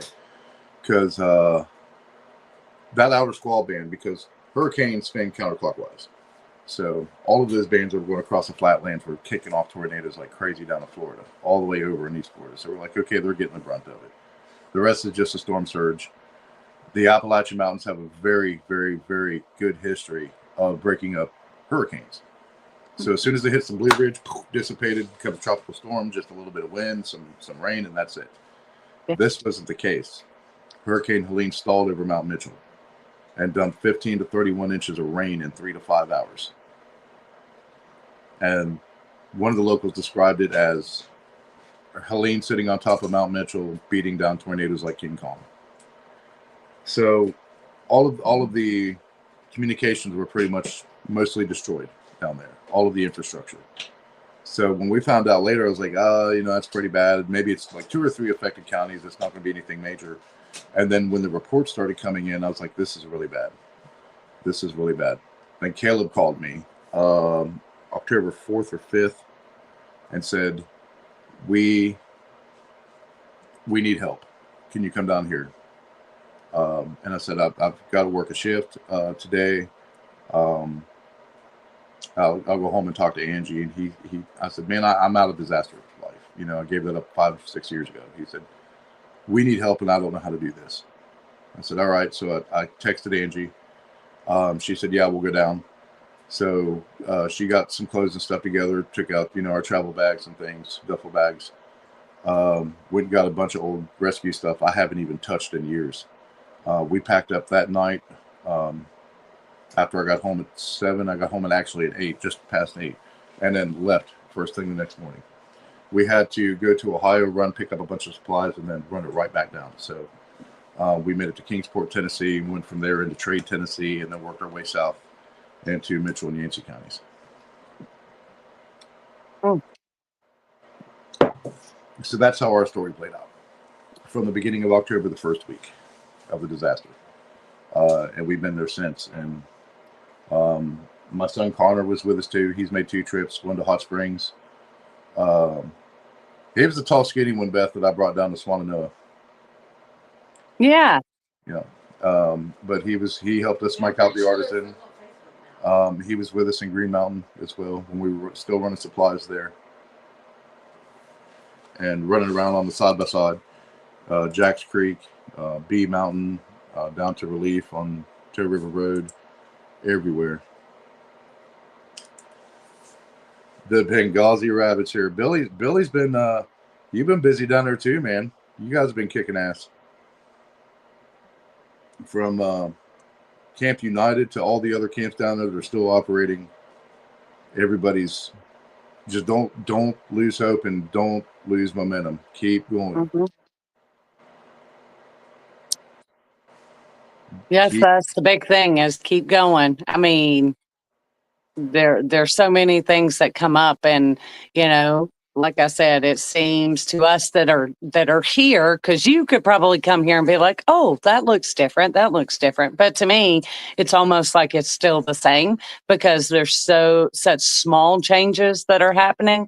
Because that outer squall band, because hurricanes spin counterclockwise. So all of those bands that were going across the flatlands were kicking off tornadoes like crazy down to Florida, all the way over in East Florida. So we're like, okay, they're getting the brunt of it. The rest is just a storm surge. The Appalachian Mountains have a very, very, very good history of breaking up hurricanes. So as soon as they hit some Blue Ridge, dissipated, become a tropical storm, just a little bit of wind, some rain, and that's it. Yeah. This wasn't the case. Hurricane Helene stalled over Mount Mitchell and dumped 15 to 31 inches of rain in 3 to 5 hours. And one of the locals described it as Helene sitting on top of Mount Mitchell, beating down tornadoes like King Kong. So all of the communications were pretty much mostly destroyed down there, all of the infrastructure. So when we found out later, I was like, that's pretty bad. Maybe it's like 2 or 3 affected counties. It's not going to be anything major. And then when the reports started coming in, I was like, this is really bad. This is really bad. Then Caleb called me October 4th or 5th and said, we need help. Can you come down here? And I said, I've got to work a shift today. I'll go home and talk to Angie. And I said, man, I'm out of disaster life. You know, I gave that up 5-6 years ago. He said, we need help and I don't know how to do this. I said, all right. So I texted Angie. She said, yeah, we'll go down. So she got some clothes and stuff together, took out, our travel bags and things, duffel bags. Went and got a bunch of old rescue stuff I haven't even touched in years. We packed up that night, After I got home at 7, I got home at 8, just past 8, and then left first thing the next morning. We had to go to Ohio, pick up a bunch of supplies, and then run it right back down. So we made it to Kingsport, Tennessee, went from there into Trade, Tennessee, and then worked our way south into Mitchell and Yancey counties. Oh. So that's how our story played out from the beginning of October, the first week of the disaster. And we've been there since. And my son Connor was with us too. He's made 2 trips, one to Hot Springs. He was the tall, skinny one, Beth, that I brought down to Swannanoa. Yeah. Yeah. But he helped us mic out the artisan. He was with us in Green Mountain as well when we were still running supplies there and running around on the side-by-side. Jack's Creek, B Mountain, down to Relief on Toe River Road, everywhere. The Benghazi rabbits here. Billy's been, you've been busy down there too, man. You guys have been kicking ass. From Camp United to all the other camps down there that are still operating. Everybody's just don't lose hope and don't lose momentum. Keep going. Mm-hmm. Yes, that's the big thing, is keep going. I mean, there's so many things that come up, and like I said, it seems to us that are here, because you could probably come here and be like, oh, that looks different, but to me it's almost like it's still the same, because there's such small changes that are happening.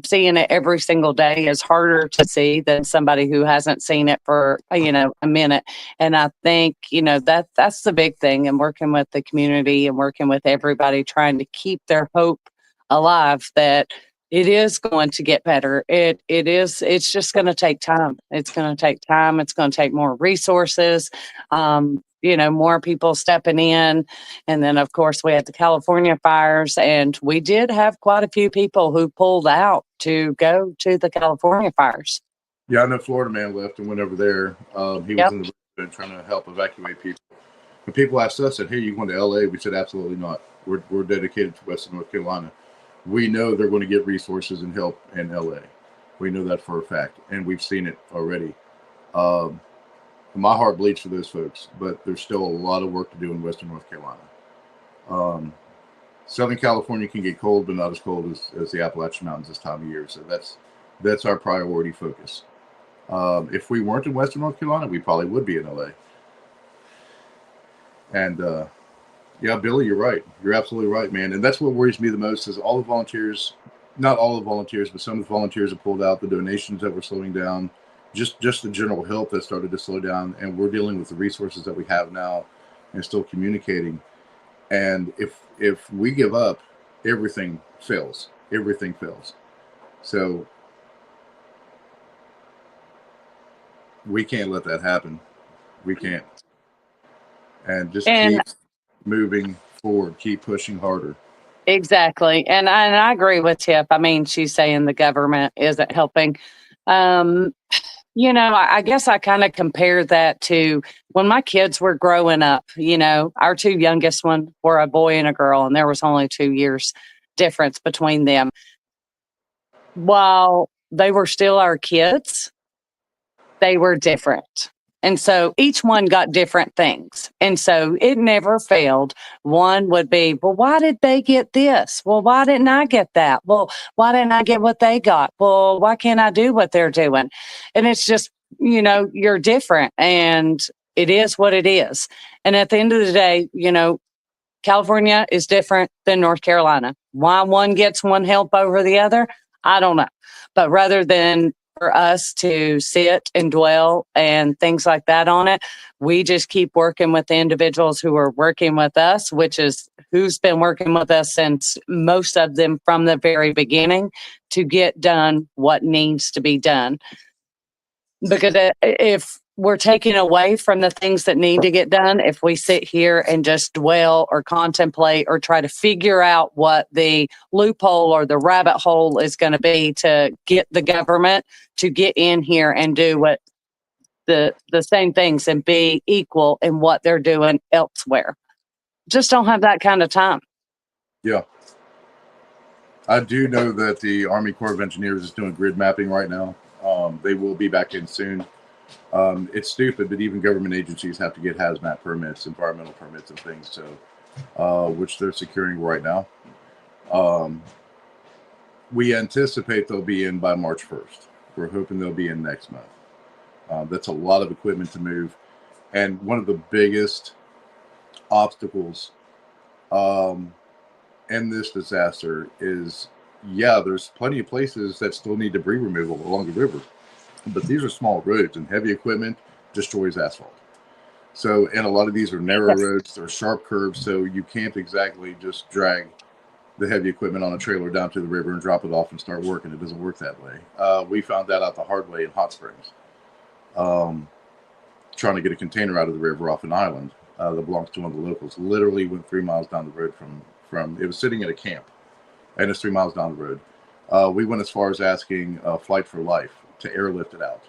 Seeing it every single day is harder to see than somebody who hasn't seen it for a minute. And I think that's the big thing, and working with the community and working with everybody, trying to keep their hope alive that it is going to get better. It's just going to take time. It's going to take time. It's going to take more resources. More people stepping in. And then, of course, we had the California fires, and we did have quite a few people who pulled out to go to the California fires. Yeah, I know Florida man left and went over there. He was in the room trying to help evacuate people. When people asked us, said, hey, you going to LA? We said, absolutely not. We're dedicated to Western North Carolina. We know they're going to get resources and help in LA. We know that for a fact, and we've seen it already. My heart bleeds for those folks, but there's still a lot of work to do in Western North Carolina. Southern California can get cold, but not as cold as the Appalachian Mountains this time of year. So that's our priority focus. If we weren't in Western North Carolina, we probably would be in LA. And yeah, Billy, you're right. You're absolutely right, man. And that's what worries me the most, is all the volunteers, not all the volunteers, but some of the volunteers have pulled out, the donations that were slowing down, just the general help that started to slow down. And we're dealing with the resources that we have now and still communicating. And if we give up, everything fails. Everything fails. So we can't let that happen. We can't. And just keep moving forward, keep pushing harder. Exactly. And I agree with Tiff. I mean, she's saying the government isn't helping. I guess I kind of compare that to when my kids were growing up. Our 2 youngest ones were a boy and a girl, and there was only 2 years difference between them. While they were still our kids, they were different. And so each one got different things. And so it never failed. One would be, well, why did they get this? Well, why didn't I get that? Well, why didn't I get what they got? Well, why can't I do what they're doing? And it's just, you're different, and it is what it is. And at the end of the day, California is different than North Carolina. Why one gets one help over the other, I don't know. But rather than for us to sit and dwell and things like that on it, we just keep working with the individuals who are working with us, which is who's been working with us since, most of them from the very beginning, to get done what needs to be done. Because if we're taking away from the things that need to get done, if we sit here and just dwell or contemplate or try to figure out what the loophole or the rabbit hole is going to be to get the government to get in here and do what the same things and be equal in what they're doing elsewhere. Just don't have that kind of time. Yeah. I do know that the Army Corps of Engineers is doing grid mapping right now. They will be back in soon. It's stupid, but even government agencies have to get hazmat permits, environmental permits, and things. So, which they're securing right now. We anticipate they'll be in by March 1st. We're hoping they'll be in next month. That's a lot of equipment to move, and one of the biggest obstacles in this disaster is, yeah, there's plenty of places that still need debris removal along the river, but these are small roads, and heavy equipment destroys asphalt. So, and a lot of these are narrow roads, they're sharp curves, so you can't exactly just drag the heavy equipment on a trailer down to the river and drop it off and start working. It doesn't work that way. We found that out the hard way in Hot Springs. Trying to get a container out of the river off an island that belongs to one of the locals. Literally went 3 miles down the road from it was sitting at a camp, and it's 3 miles down the road. We went as far as asking Flight for Life to airlift it out.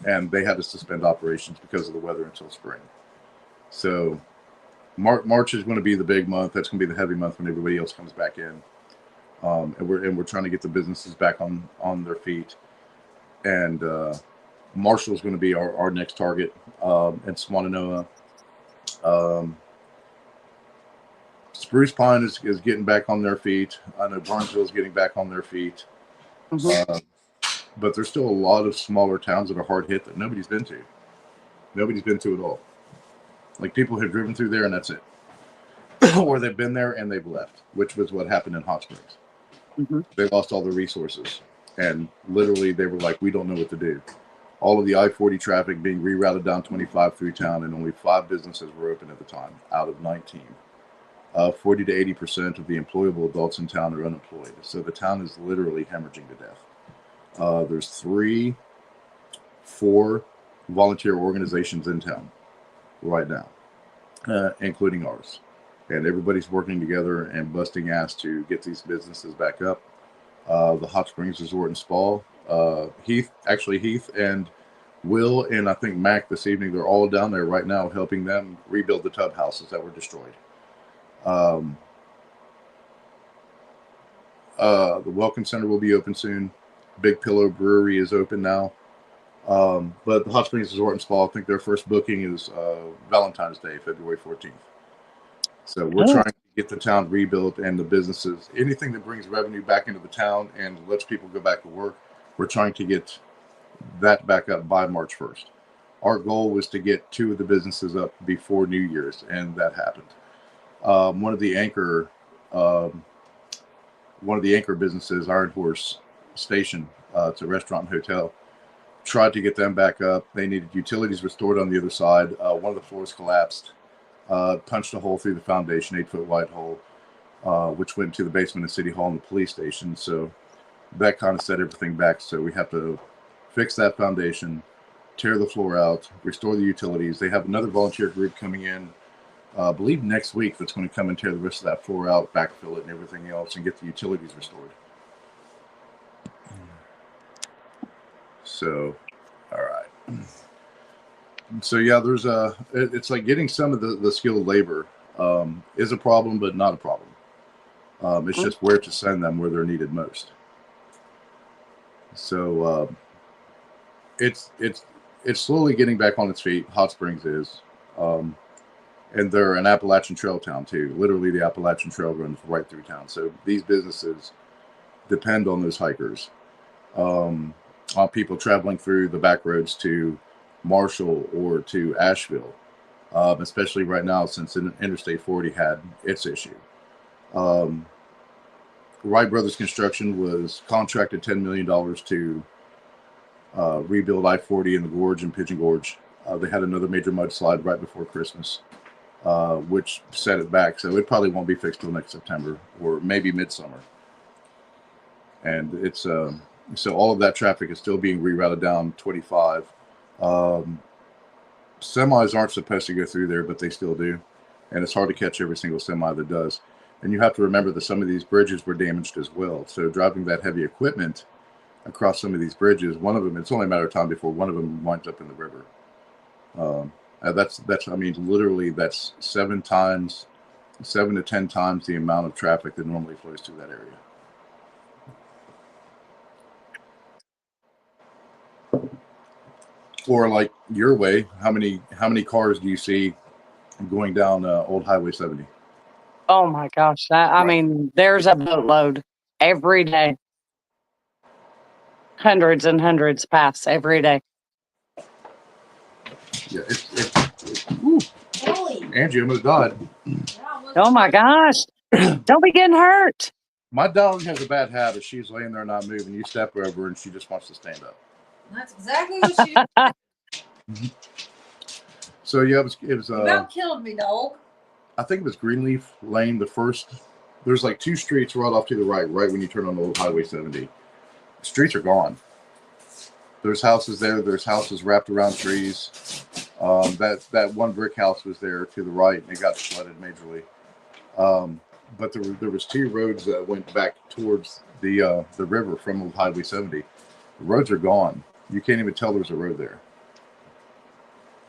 And they had to suspend operations because of the weather until spring. So March is going to be the big month. That's going to be the heavy month when everybody else comes back in. And we're trying to get the businesses back on their feet. And Marshall is going to be our next target. And Swannanoa. Spruce Pine is getting back on their feet. I know Barnesville is getting back on their feet. Mm-hmm. But there's still a lot of smaller towns that are hard hit that nobody's been to. Nobody's been to at all. Like, people have driven through there and that's it. Or they've been there and they've left, which was what happened in Hot Springs. Mm-hmm. They lost all their resources. And literally they were like, we don't know what to do. All of the I-40 traffic being rerouted down 25 through town, and only 5 businesses were open at the time out of 19. 40 to 80% of the employable adults in town are unemployed. So the town is literally hemorrhaging to death. There's 4 volunteer organizations in town right now, including ours. And everybody's working together and busting ass to get these businesses back up. The Hot Springs Resort and Spa, Heath and Will and I think Mac this evening, they're all down there right now helping them rebuild the tub houses that were destroyed. The Welcome Center will be open soon. Big Pillow Brewery is open now. But the Hot Springs Resort and Spa, I think their first booking is Valentine's Day, February 14th. So we're trying to get the town rebuilt and the businesses, anything that brings revenue back into the town and lets people go back to work. We're trying to get that back up by March 1st. Our goal was to get 2 of the businesses up before New Year's, and that happened. One of the anchor businesses, Iron Horse Station, it's a restaurant and hotel, tried to get them back up. They needed utilities restored on the other side. One of the floors collapsed, punched a hole through the foundation, 8-foot wide hole, which went to the basement of City Hall and the police station. So that kind of set everything back. So we have to fix that foundation, tear the floor out, restore the utilities. They have another volunteer group coming in, I believe next week, that's going to come and tear the rest of that floor out, backfill it and everything else, and get the utilities restored. So, all right. So yeah, there's it's like getting some of the skilled labor is a problem, but not a problem. It's just where to send them where they're needed most. So it's slowly getting back on its feet. Hot Springs is, and they're an Appalachian Trail town too. Literally, the Appalachian Trail runs right through town. So these businesses depend on those hikers, on people traveling through the back roads to Marshall or to Asheville, especially right now since Interstate 40 had its issue. Wright Brothers Construction was contracted $10 million to rebuild I-40 in the Gorge and Pigeon Gorge. They had another major mudslide right before Christmas, which set it back. So it probably won't be fixed till next September or maybe midsummer. And it's so all of that traffic is still being rerouted down 25. Semis aren't supposed to go through there, but they still do. And it's hard to catch every single semi that does. And you have to remember that some of these bridges were damaged as well. So driving that heavy equipment across some of these bridges. One of them, it's only a matter of time before one of them winds up in the river. That's I mean, literally that's 7 to 10 times the amount of traffic that normally flows through that area. Or like your way, how many cars do you see going down Old Highway 70? Oh my gosh. I mean, there's a boatload every day. Hundreds and hundreds pass every day. Yeah, Angie almost died. Oh my gosh. Don't be getting hurt. My dog has a bad habit. She's laying there not moving. You step over and she just wants to stand up. That's exactly what she So yeah, it was about killed me, dog. I think it was Greenleaf Lane, the first. There's like 2 streets right off to the right when you turn on Old Highway 70. The streets are gone. There's houses there. There's houses wrapped around trees. That one brick house was there to the right, and it got flooded majorly. But there was 2 roads that went back towards the river from Old Highway 70. The roads are gone. You can't even tell there's a road there.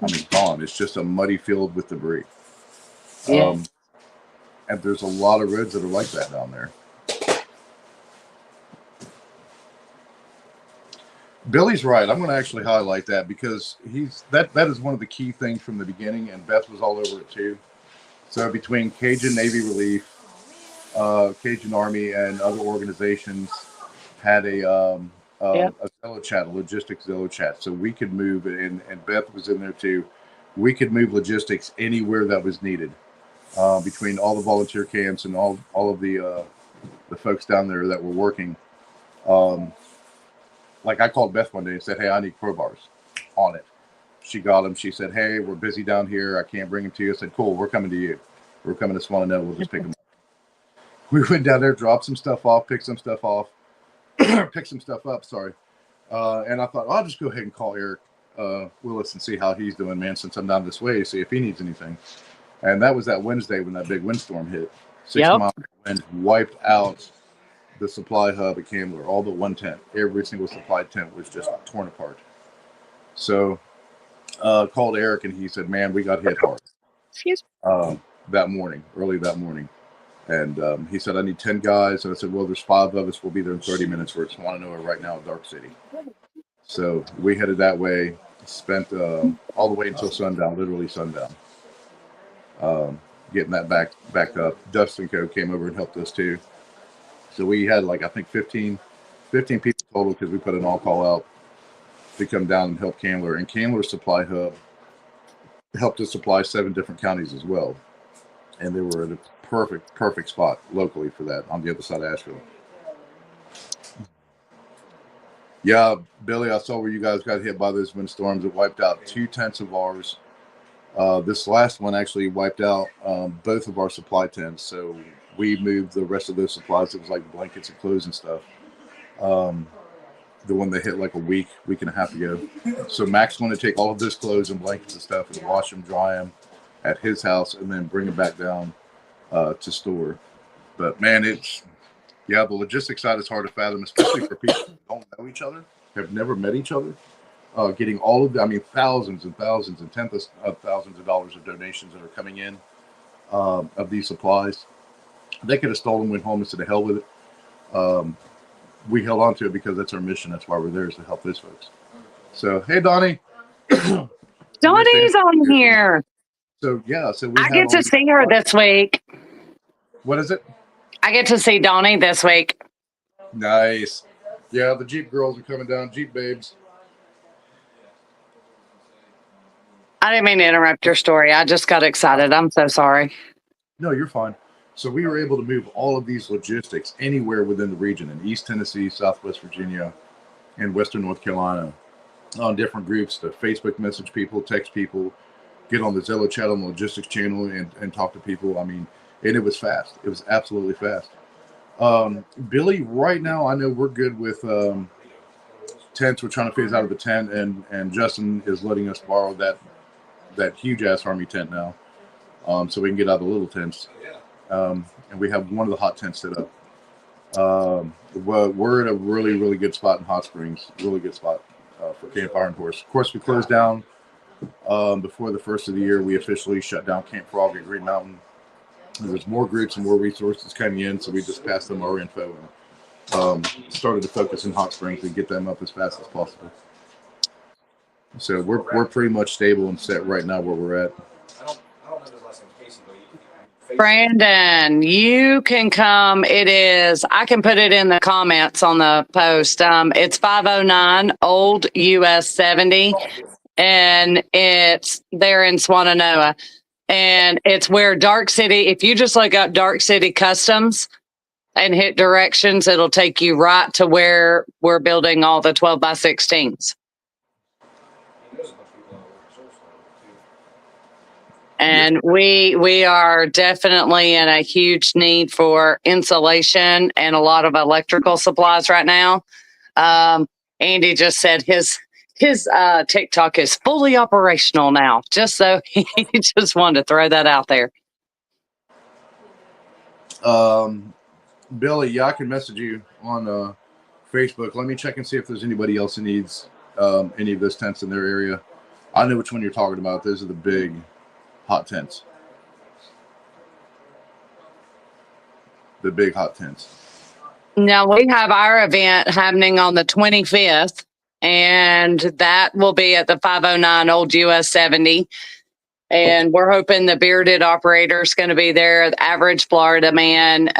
I mean, gone. It's just a muddy field with debris. Yeah. And there's a lot of roads that are like that down there. Billy's right. I'm going to actually highlight that because that is one of the key things from the beginning, and Beth was all over it too. So between Cajun Navy Relief, Cajun Army, and other organizations had a Zillow chat, a logistics Zillow chat, so we could move, and Beth was in there too. We could move logistics anywhere that was needed, between all the volunteer camps and all of the folks down there that were working. Like I called Beth one day and said, "Hey, I need crowbars on it." She got them. She said, "Hey, we're busy down here. I can't bring them to you." I said, "Cool, we're coming to you. We're coming to Swanano. We'll just pick them up." We went down there, dropped some stuff off, picked some stuff off, picked some stuff up. Sorry. And I thought, I'll just go ahead and call Eric Willis and see how he's doing, man, since I'm down this way, see if he needs anything. And that was that Wednesday when that big windstorm hit. 6 miles of wind wiped out the supply hub at Cambler, all but one tent. Every single supply tent was just torn apart. So called Eric, and he said, "Man, we got hit hard." Excuse me. Early that morning. And he said, "I need 10 guys." And I said, "Well, there's 5 of us. We'll be there in 30 minutes. We're at Swanano right now at Dark City." So we headed that way, spent all the way until sundown, literally sundown, getting that back up. Dustin Co. came over and helped us too. So we had I think 15 people total, because we put an all-call out to come down and help Cambler. And Cambler's supply hub helped us supply 7 different counties as well. And they were at a perfect spot locally for that on the other side of Asheville. Yeah, Billy, I saw where you guys got hit by those windstorms. It wiped out 2 tents of ours. This last one actually wiped out both of our supply tents. So we moved the rest of those supplies. It was like blankets and clothes and stuff. The one that hit like a week and a half ago. So Mac's going to take all of those clothes and blankets and stuff and wash them, dry them at his house, and then bring them back down to store. But man, the logistics side is hard to fathom, especially for people who don't know each other, have never met each other. Getting all of thousands and thousands and tens of thousands of dollars of donations that are coming in of these supplies. They could have stolen, went home and said, "To hell with it." We held on to it because that's our mission. That's why we're there, is to help those folks. So, hey, Donnie. Donnie's on here. So, yeah. So I get to see her this week. What is it? I get to see Donnie this week. Nice. Yeah, the Jeep girls are coming down. Jeep babes. I didn't mean to interrupt your story. I just got excited. I'm so sorry. No, you're fine. So we were able to move all of these logistics anywhere within the region, in East Tennessee, Southwest Virginia, and Western North Carolina, on different groups to Facebook message people, text people, get on the Zillow chat on the logistics channel and talk to people. I mean, and it was fast. It was absolutely fast. Billy, right now, I know we're good with tents. We're trying to phase out of the tent, and Justin is letting us borrow that huge ass Army tent now, so we can get out of the little tents. And we have one of the hot tents set up. We're at a really, really good spot in Hot Springs. Really good spot for Camp Iron Horse. Of course, we closed down before the first of the year. We officially shut down Camp Frog at Green Mountain. There's more groups and more resources coming in, so we just passed them our info and started to focus in Hot Springs and get them up as fast as possible. So we're pretty much stable and set right now where we're at. Brandon, you can come. I can put it in the comments on the post. It's 509 Old US 70, and it's there in Swannanoa. And it's where Dark City, if you just look up Dark City Customs and hit directions, it'll take you right to where we're building all the 12 by 16s. And we are definitely in a huge need for insulation and a lot of electrical supplies right now. Andy just said his TikTok is fully operational now, just so he just wanted to throw that out there. Billy, yeah, I can message you on Facebook. Let me check and see if there's anybody else who needs any of those tents in their area. I know which one you're talking about. Those are the big hot tents. The big hot tents. Now we have our event happening on the 25th, and that will be at the 509 Old US 70. And we're hoping the bearded operator is going to be there. The average Florida man,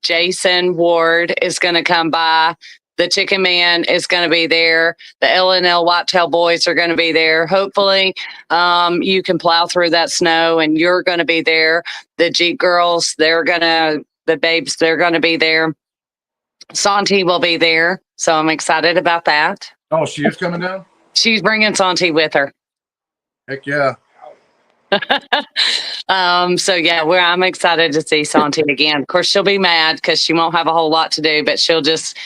Jason Ward, is going to come by. The Chicken Man is going to be there. The L&L Whitetail Boys are going to be there. Hopefully, you can plow through that snow, and you're going to be there. The Jeep Girls, the babes, they're going to be there. Santi will be there, so I'm excited about that. Oh, she is coming down? She's bringing Santi with her. Heck yeah. So yeah, I'm excited to see Santi again. Of course, she'll be mad because she won't have a whole lot to do, but she'll just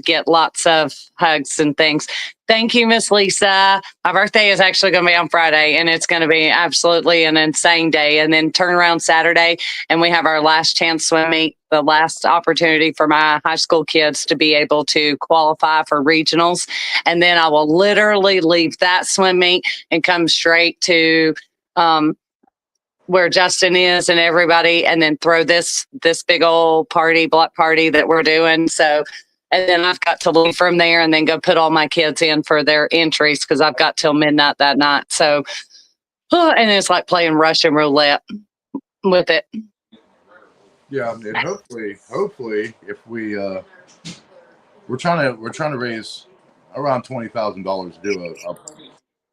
get lots of hugs and things. Thank you, Miss Lisa. My birthday is actually going to be on Friday, and it's going to be absolutely an insane day. And then turn around Saturday, and we have our last chance swim meet, the last opportunity for my high school kids to be able to qualify for regionals. And then I will literally leave that swim meet and come straight to where Justin is and everybody, and then throw this big old block party that we're doing. So, and then I've got to leave from there and then go put all my kids in for their entries because I've got till midnight that night. So, and it's like playing Russian roulette with it. Yeah, and hopefully, if we're trying to raise around $20,000 to do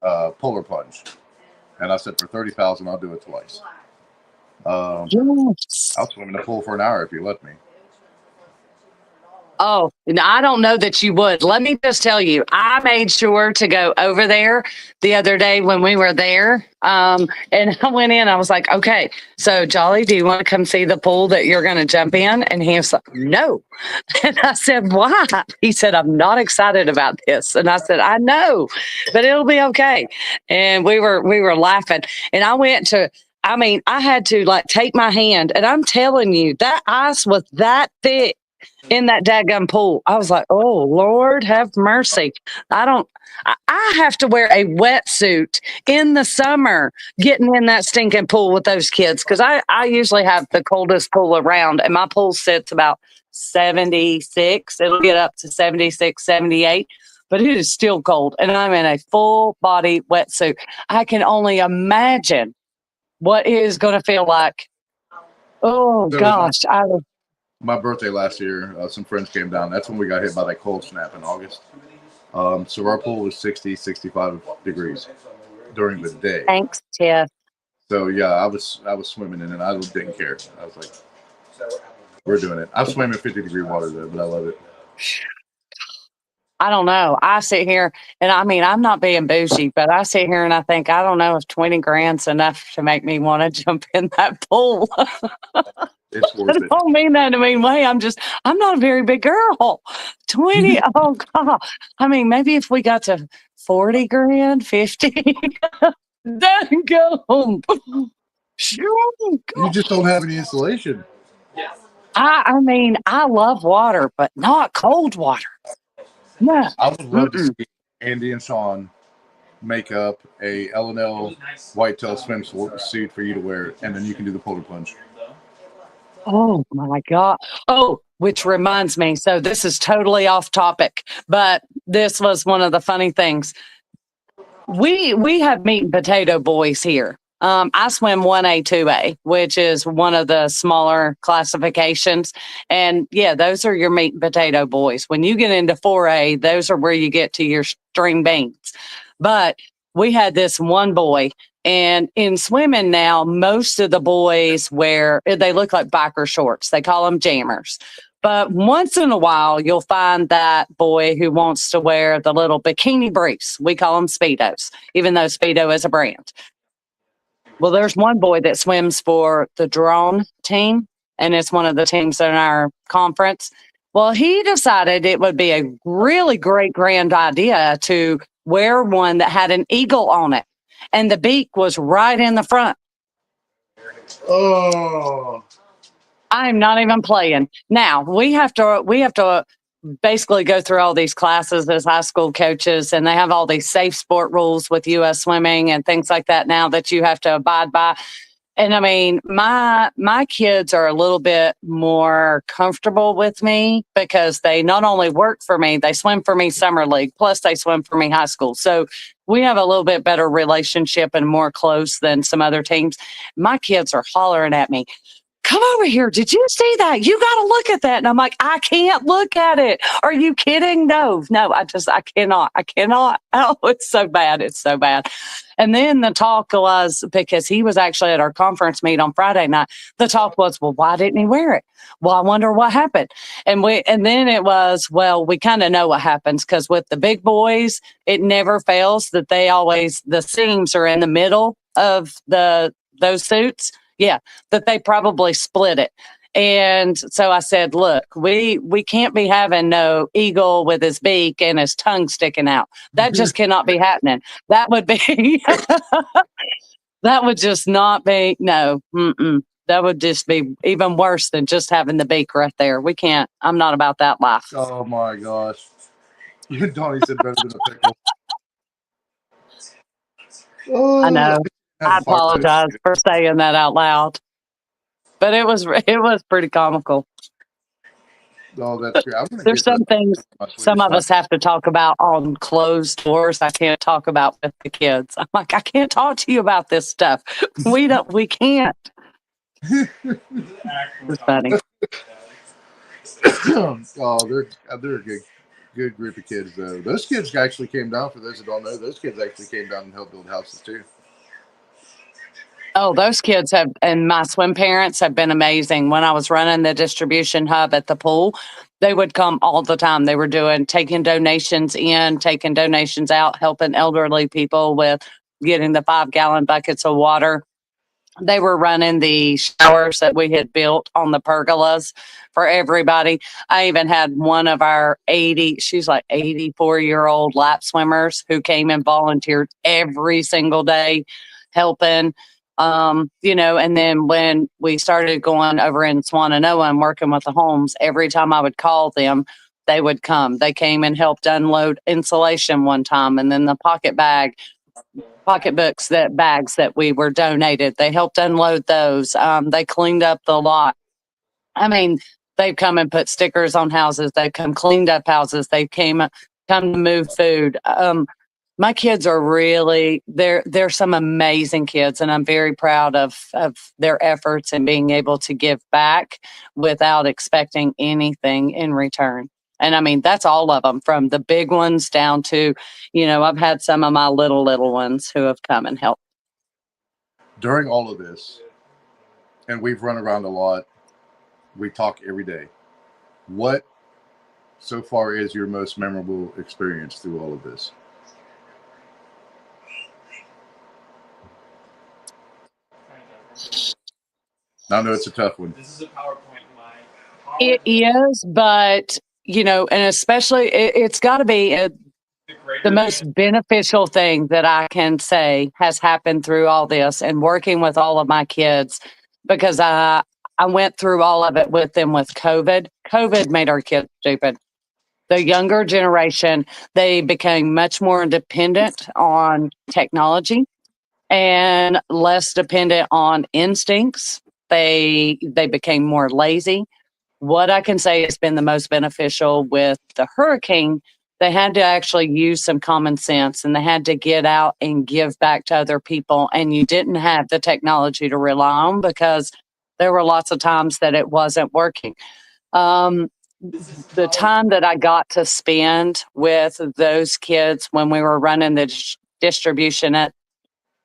a polar plunge. And I said for $30,000, I'll do it twice. Yes. I'll swim in the pool for an hour if you let me. Oh, I don't know that you would. Let me just tell you, I made sure to go over there the other day when we were there. And I went in, I was like, okay, so Jolly, do you want to come see the pool that you're going to jump in? And he was like, no. And I said, why? He said, I'm not excited about this. And I said, I know, but it'll be okay. And we were laughing. And I had to like take my hand, and I'm telling you, that ice was that thick in that daggum pool. I was like, oh, Lord, have mercy. I have to wear a wetsuit in the summer getting in that stinking pool with those kids because I usually have the coldest pool around, and my pool sits about 76. It'll get up to 76, 78, but it is still cold, and I'm in a full body wetsuit. I can only imagine what it is going to feel like. Oh, gosh. My birthday last year, some friends came down. That's when we got hit by that cold snap in August. So our pool was 60, 65 degrees during the day. Thanks, Tiff. So yeah, I was swimming in it. I didn't care. I was like, we're doing it. I swam in 50-degree water though, but I love it. I don't know. I sit here and I'm not being bougie, but I sit here and I think, I don't know if 20 grand's enough to make me want to jump in that pool. It's worth it. I don't mean that in a mean way. I'm not a very big girl. 20. Oh God. Maybe if we got to 40 grand, 50, then go. You just don't have any insulation. I mean, I love water, but not cold water. No. I would love to see Andy and Sean make up a L&L whitetail swimsuit for you to wear, and then you can do the polar plunge. Oh my God. Oh, which reminds me. So this is totally off topic, but this was one of the funny things. We have meat and potato boys here. I swim 1A, 2A, which is one of the smaller classifications. And yeah, those are your meat and potato boys. When you get into 4A, those are where you get to your string beans. But we had this one boy, and in swimming now, most of the boys they look like biker shorts. They call them jammers. But once in a while, you'll find that boy who wants to wear the little bikini briefs. We call them Speedos, even though Speedo is a brand. Well, there's one boy that swims for the drone team, and it's one of the teams in our conference. Well, he decided it would be a really great, grand idea to wear one that had an eagle on it, and the beak was right in the front. Oh, I'm not even playing. Now we have to basically go through all these classes as high school coaches, and they have all these safe sport rules with U.S. Swimming and things like that now that you have to abide by. And I mean, my kids are a little bit more comfortable with me because they not only work for me, they swim for me summer league, plus they swim for me high school. So we have a little bit better relationship and more close than some other teams. My kids are hollering at me, come over here. Did you see that? You got to look at that. And I'm like, I can't look at it. Are you kidding? No, I cannot. Oh, it's so bad. It's so bad. And then the talk was, because he was actually at our conference meet on Friday night, the talk was, well, why didn't he wear it? Well, I wonder what happened. And then it was, well, we kind of know what happens, because with the big boys, it never fails that the seams are in the middle of those suits. Yeah, that they probably split it. And so I said, look, we can't be having no eagle with his beak and his tongue sticking out. That just cannot be happening. That would be, that would just not be, no. That would just be even worse than just having the beak right there. We can't, I'm not about that life. Oh my gosh. Donnie said better than a pickle. Oh, I know. I apologize for saying that out loud, but it was pretty comical. Oh, that's great. There's some things some of us have to talk about on closed doors. I can't talk about with the kids. I'm like, I can't talk to you about this stuff. We can't. It's funny. Oh, they're a good group of kids though. Those kids actually came down, for those that don't know, those kids actually came down and helped build houses too. Oh, those kids and my swim parents have been amazing. When I was running the distribution hub at the pool, they would come all the time. They were taking donations in, taking donations out, helping elderly people with getting the 5-gallon buckets of water. They were running the showers that we had built on the pergolas for everybody. I even had one of our she's like 84-year-old lap swimmers who came and volunteered every single day helping. And then when we started going over in Swananoa and working with the homes, every time I would call them, they would come. They came and helped unload insulation one time, and then the bags that we were donated, they helped unload those. They cleaned up the lot. I mean, they've come and put stickers on houses. They've come cleaned up houses. They come to move food. My kids are really, they're some amazing kids, and I'm very proud of their efforts and being able to give back without expecting anything in return. And I mean, that's all of them, from the big ones down to, I've had some of my little ones who have come and helped. During all of this, and we've run around a lot, we talk every day. What so far is your most memorable experience through all of this? I know it's a tough one. This is a PowerPoint. It is, but and especially it's got to be the most beneficial thing that I can say has happened through all this and working with all of my kids, because I went through all of it with them with COVID. COVID made our kids stupid. The younger generation, they became much more dependent on technology and less dependent on instincts. They became more lazy. What I can say has been the most beneficial with the hurricane, they had to actually use some common sense and they had to get out and give back to other people. And you didn't have the technology to rely on because there were lots of times that it wasn't working. Um, the time that I got to spend with those kids when we were running the distribution at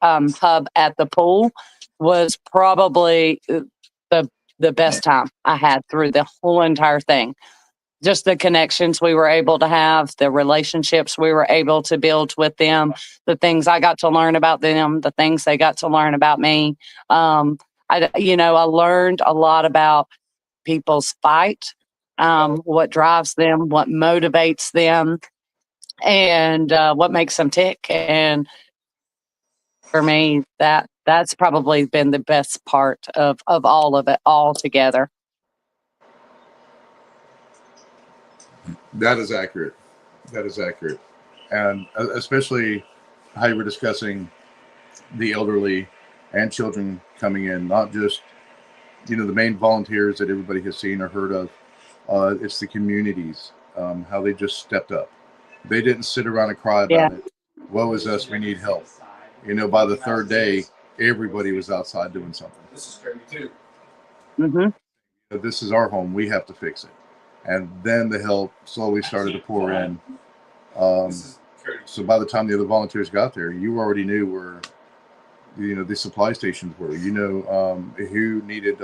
hub at the pool was probably the the best time I had through the whole entire thing. Just the connections we were able to have, the relationships we were able to build with them, the things I got to learn about them, the things they got to learn about me. I learned a lot about people's fight, what drives them, what motivates them, and what makes them tick. And for me, that's probably been the best part of all of it all together. That is accurate. That is accurate. And especially how you were discussing the elderly and children coming in, not just, the main volunteers that everybody has seen or heard of. It's the communities, how they just stepped up. They didn't sit around and cry about it. Woe is us, we need help. By the third day, everybody was outside doing something. This is crazy too. Mm-hmm. This is our home. We have to fix it. And then the help slowly started to pour in. So by the time the other volunteers got there, you already knew where, the supply stations were. Who needed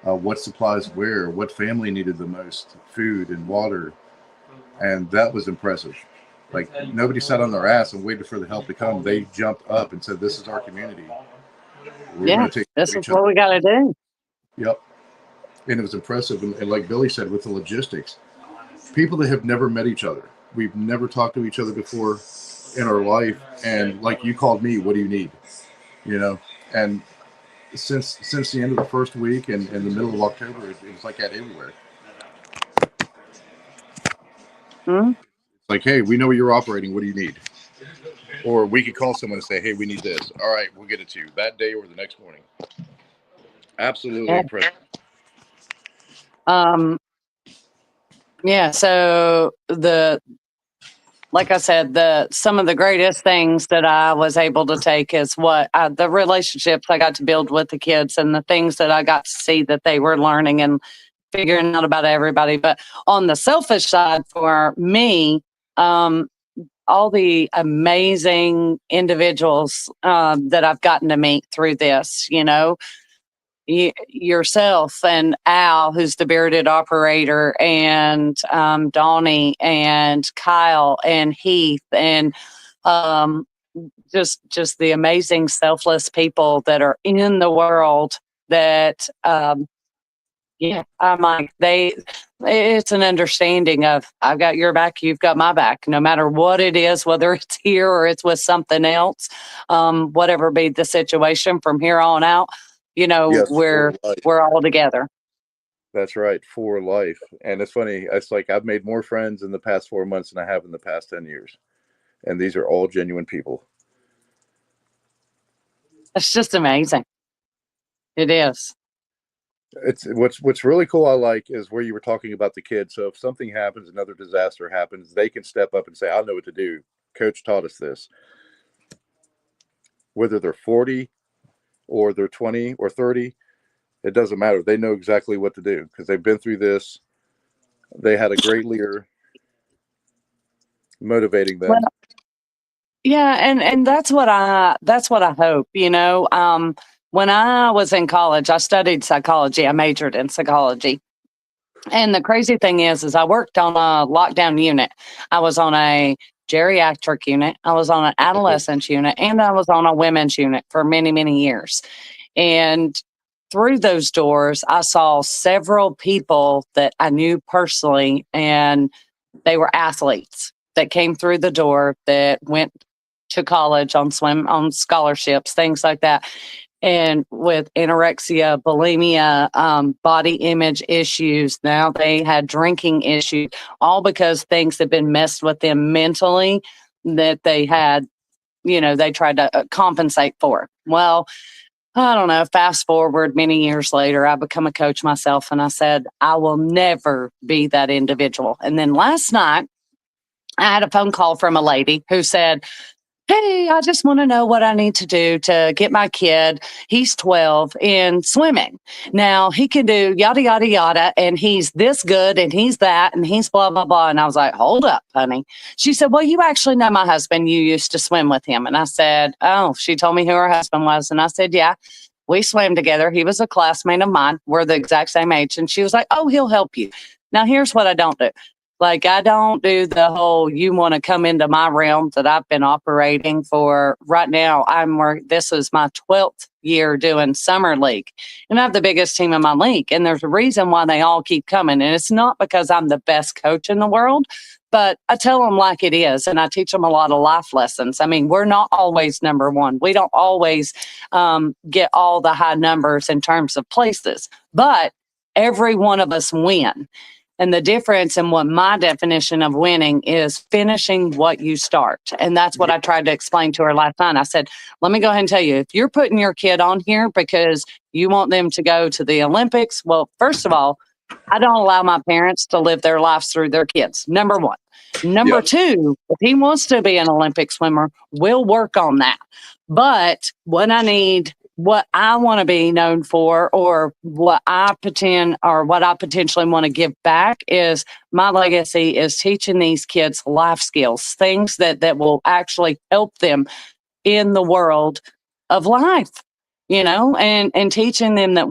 what supplies where, what family needed the most food and water. And that was impressive. Like, nobody sat on their ass and waited for the help to come. They jumped up and said, this is our community. We're going to take this is what we got to do. Yep. And it was impressive. And like Billy said, with the logistics, people that have never met each other, we've never talked to each other before in our life. And like, you called me, what do you need? And since the end of the first week and in the middle of October, it was like that everywhere. Mm-hmm. Like, hey, we know you're operating. What do you need? Or we could call someone and say, hey, we need this. All right, we'll get it to you that day or the next morning. Absolutely impressive. So like I said, some of the greatest things that I was able to take is the relationships I got to build with the kids and the things that I got to see that they were learning and figuring out about everybody. But on the selfish side for me, all the amazing individuals that I've gotten to meet through this, yourself and Al, who's the bearded operator, and Donnie and Kyle and Heath, and just the amazing selfless people that are in the world that I'm like, it's an understanding of I've got your back, you've got my back, no matter what it is, whether it's here or it's with something else, whatever be the situation from here on out, Yes, we're all together. That's right, for life. And it's funny, it's like I've made more friends in the past 4 months than I have in the past 10 years. And these are all genuine people. It's just amazing. It is. It's what's really cool I like is where you were talking about the kids. So if something happens, another disaster happens, they can step up and say, I know what to do. Coach taught us this. Whether they're 40 or they're 20 or 30, it doesn't matter. They know exactly what to do because they've been through this. They had a great leader motivating them. Well, and that's what I hope, when I was in college, I studied psychology. I majored in psychology. And the crazy thing is I worked on a lockdown unit. I was on a geriatric unit. I was on an adolescent unit, and I was on a women's unit for many, many years. And through those doors, I saw several people that I knew personally, and they were athletes that came through the door that went to college on scholarships, things like that. And with anorexia, bulimia, body image issues, now they had drinking issues, all because things had been messed with them mentally that they had, they tried to compensate for. Well, I don't know, fast forward many years later, I become a coach myself, and I said, I will never be that individual. And then last night, I had a phone call from a lady who said, hey, I just want to know what I need to do to get my kid, he's 12, in swimming. Now, he can do yada, yada, yada, and he's this good, and he's that, and he's blah, blah, blah. And I was like, hold up, honey. She said, well, you actually know my husband. You used to swim with him. And I said, oh, she told me who her husband was. And I said, yeah, we swam together. He was a classmate of mine. We're the exact same age. And she was like, oh, he'll help you. Now, here's what I don't do. Like, I don't do the whole, you want to come into my realm that I've been operating for. Right now, this is my 12th year doing summer league, and I have the biggest team in my league. And there's a reason why they all keep coming. And it's not because I'm the best coach in the world, but I tell them like it is. And I teach them a lot of life lessons. I mean, we're not always number one. We don't always get all the high numbers in terms of places, but every one of us win. And the difference in what my definition of winning is finishing what you start. And that's what I tried to explain to her last night. I said, let me go ahead and tell you, if you're putting your kid on here because you want them to go to the Olympics, well, first of all, I don't allow my parents to live their lives through their kids. Number one. Number two, if he wants to be an Olympic swimmer, we'll work on that. But what I want to be known for, or what I potentially want to give back, is my legacy is teaching these kids life skills, things that will actually help them in the world of life, and teaching them that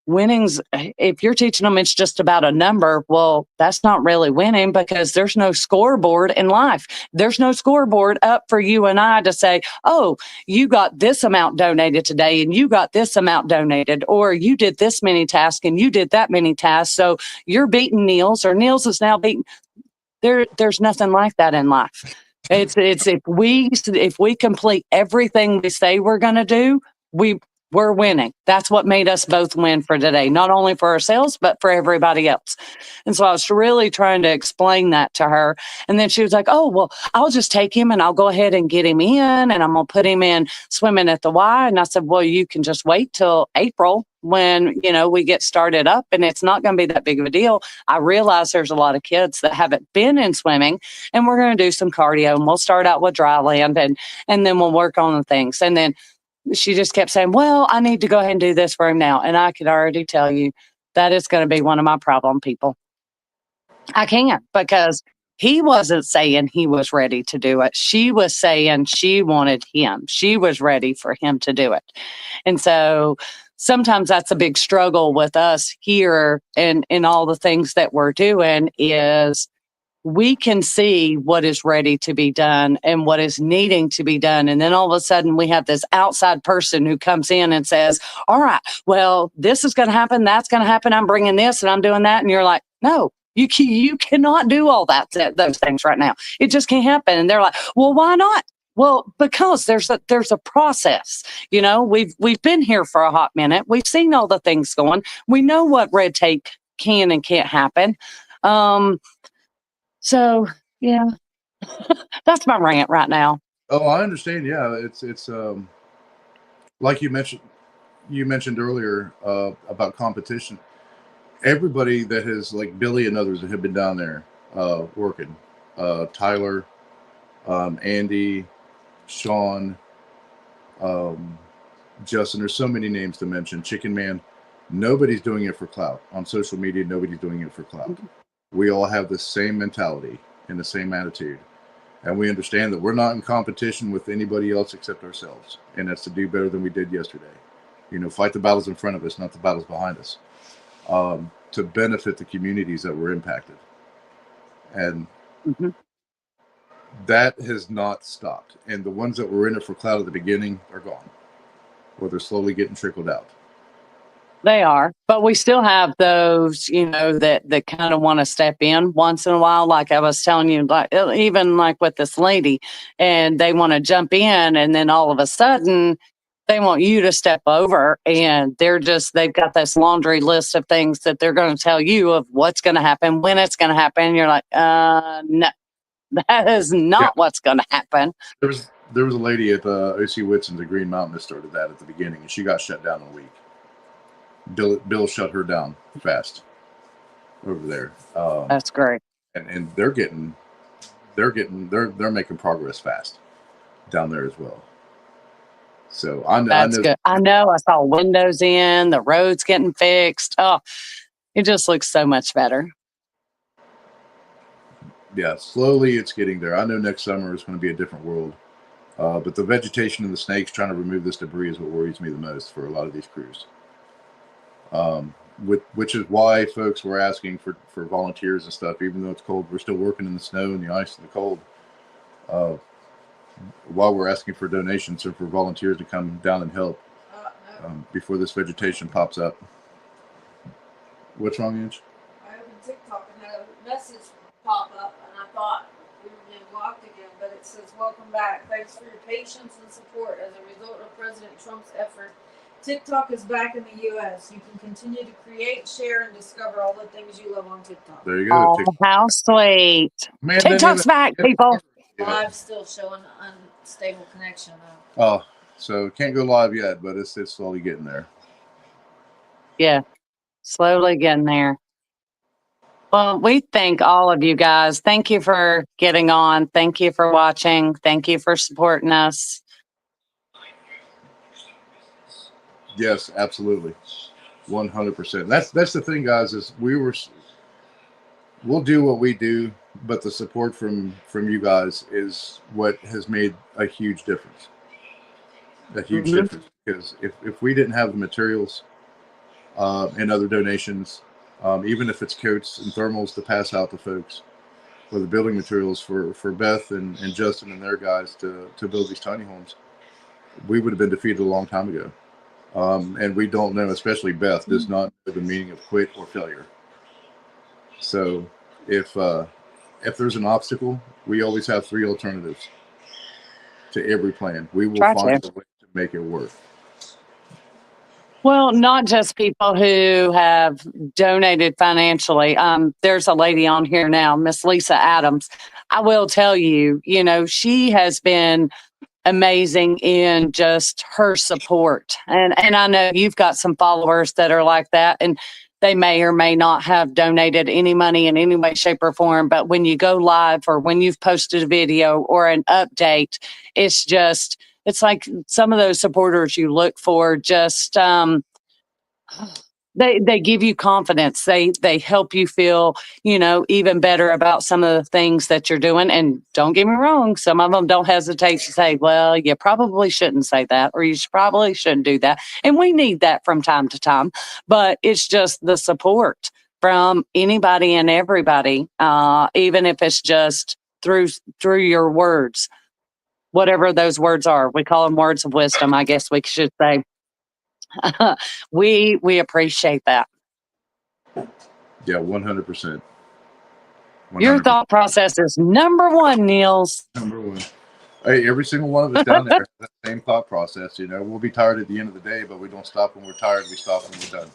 winning's, if you're teaching them it's just about a number, well, that's not really winning, because there's no scoreboard in life. There's no scoreboard up for you and I to say, oh, you got this amount donated today and you got this amount donated, or you did this many tasks and you did that many tasks, so you're beating Niels, or Niels is now beating. There's nothing like that in life. It's if we complete everything we say we're going to do, we're winning. That's what made us both win for today, not only for ourselves, but for everybody else. And so I was really trying to explain that to her. And then she was like, oh, well, I'll just take him and I'll go ahead and get him in, and I'm going to put him in swimming at the Y. And I said, well, you can just wait till April when, we get started up, and it's not going to be that big of a deal. I realize there's a lot of kids that haven't been in swimming, and we're going to do some cardio, and we'll start out with dry land, and then we'll work on the things. And then she just kept saying, well, I need to go ahead and do this for him now. And I could already tell you that is going to be one of my problem people. I can't, because he wasn't saying he was ready to do it. She was saying she wanted him. She was ready for him to do it. And so sometimes that's a big struggle with us here, and in all the things that we're doing, is we can see what is ready to be done and what is needing to be done. And then all of a sudden we have this outside person who comes in and says, all right, well, this is going to happen. That's going to happen. I'm bringing this and I'm doing that. And you're like, no, you cannot do all those things right now. It just can't happen. And they're like, well, why not? Well, because there's a process. We've been here for a hot minute. We've seen all the things going. We know what red tape can and can't happen. So yeah, that's my rant right now. Oh, I understand. Yeah, it's like you mentioned earlier about competition. Everybody that has, like Billy and others that have been down there working, Tyler, Andy, Sean, Justin. There's so many names to mention. Chicken Man. Nobody's doing it for clout on social media. Nobody's doing it for clout. Mm-hmm. We all have the same mentality and the same attitude. And we understand that we're not in competition with anybody else except ourselves. And that's to do better than we did yesterday. Fight the battles in front of us, not the battles behind us, to benefit the communities that were impacted. And that has not stopped. And the ones that were in it for clout at the beginning are gone, or they're slowly getting trickled out. They are, but we still have those, that kind of want to step in once in a while. Like I was telling you, like even like with this lady, and they want to jump in, and then all of a sudden they want you to step over, and they've got this laundry list of things that they're going to tell you of what's going to happen, when it's going to happen. You're like, no, that is not what's going to happen. There was a lady at OC Whitson's at Green Mountain that started that at the beginning, and she got shut down in a week. Bill shut her down fast over there. That's great. And they're making progress fast down there as well. So That's good. I know. I saw windows in, the roads getting fixed. Oh, it just looks so much better. Yeah, slowly it's getting there. I know next summer is going to be a different world. But the vegetation and the snakes trying to remove this debris is what worries me the most for a lot of these crews. Which is why folks were asking for volunteers and stuff. Even though it's cold, we're still working in the snow and the ice and the cold. While we're asking for donations and for volunteers to come down and help before this vegetation pops up. What's wrong, Ange? I opened TikTok and had a message pop up, and I thought we were being blocked again, but it says, "Welcome back. Thanks for your patience and support. As a result of President Trump's effort, TikTok is back in the U.S. You can continue to create, share, and discover all the things you love on TikTok." There you go. Oh, how sweet. Man, TikTok's back, people. Live still showing unstable connection though. Oh, so can't go live yet, but it's slowly getting there. Yeah, slowly getting there. Well, we thank all of you guys. Thank you for getting on. Thank you for watching. Thank you for supporting us. Yes, absolutely. 100%. That's the thing, guys, is we'll do what we do, but the support from you guys is what has made a huge difference. A huge difference, because if we didn't have the materials and other donations, even if it's coats and thermals to pass out to folks, or the building materials for Beth and Justin and their guys to build these tiny homes, we would have been defeated a long time ago. And we don't know, especially Beth does not know the meaning of quit or failure. So if there's an obstacle, we always have 3 alternatives to every plan. We will find a way to make it work. Well, not just people who have donated financially. There's a lady on here now, Miss Lisa Adams. I will tell you, she has been amazing in just her support. And I know you've got some followers that are like that, and they may or may not have donated any money in any way, shape, or form. But when you go live or when you've posted a video or an update, it's like some of those supporters you look for just they give you confidence. They help you feel, even better about some of the things that you're doing. And don't get me wrong, some of them don't hesitate to say, well, you probably shouldn't say that, or you probably shouldn't do that. And we need that from time to time. But it's just the support from anybody and everybody, even if it's just through your words, whatever those words are. We call them words of wisdom, I guess we should say. We appreciate that. Yeah, 100%. Your thought process is number one, Niels. Number one. Hey, every single one of us down there has that same thought process. We'll be tired at the end of the day, but we don't stop when we're tired. We stop when we're done.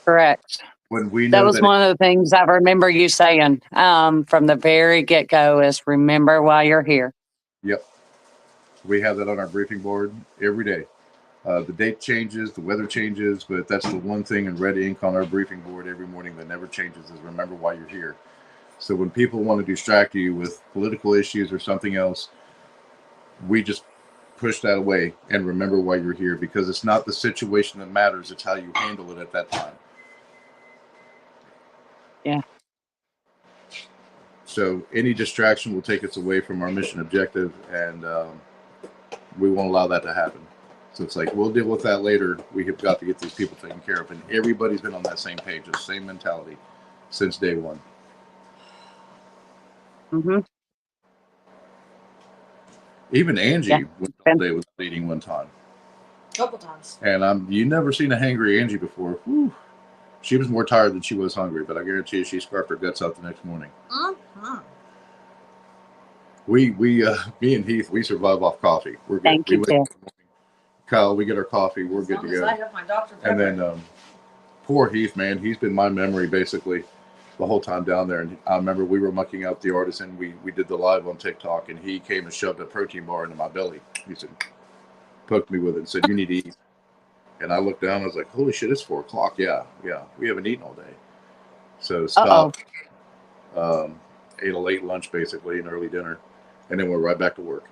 Correct. When we know that was one of the things I remember you saying from the very get-go is remember why you're here. Yep. We have that on our briefing board every day. The date changes, the weather changes, but that's the one thing in red ink on our briefing board every morning that never changes is remember why you're here. So when people want to distract you with political issues or something else, we just push that away and remember why you're here, because it's not the situation that matters, it's how you handle it at that time. Yeah. So any distraction will take us away from our mission objective, and we won't allow that to happen. So it's like, we'll deal with that later. We have got to get these people taken care of. And everybody's been on that same page, the same mentality since day one. Mm-hmm. Even Angie went all day without eating one time. Couple times. And you never seen a hangry Angie before. Whew. She was more tired than she was hungry, but I guarantee you she scarfed her guts out the next morning. Mm-hmm. me and Heath, we survive off coffee. We're good. Thank you, Tim. Kyle, we get our coffee. We're As good long to as go. I have my Dr. Pepper. And then poor Heath, man, he's been my memory basically the whole time down there. And I remember we were mucking out the artisan. We did the live on TikTok, and he came and shoved a protein bar into my belly. He said, poked me with it and said, "You need to eat." And I looked down. I was like, "Holy shit! It's 4 o'clock." Yeah. We haven't eaten all day, so stopped. Ate a late lunch basically, an early dinner, and then we're right back to work.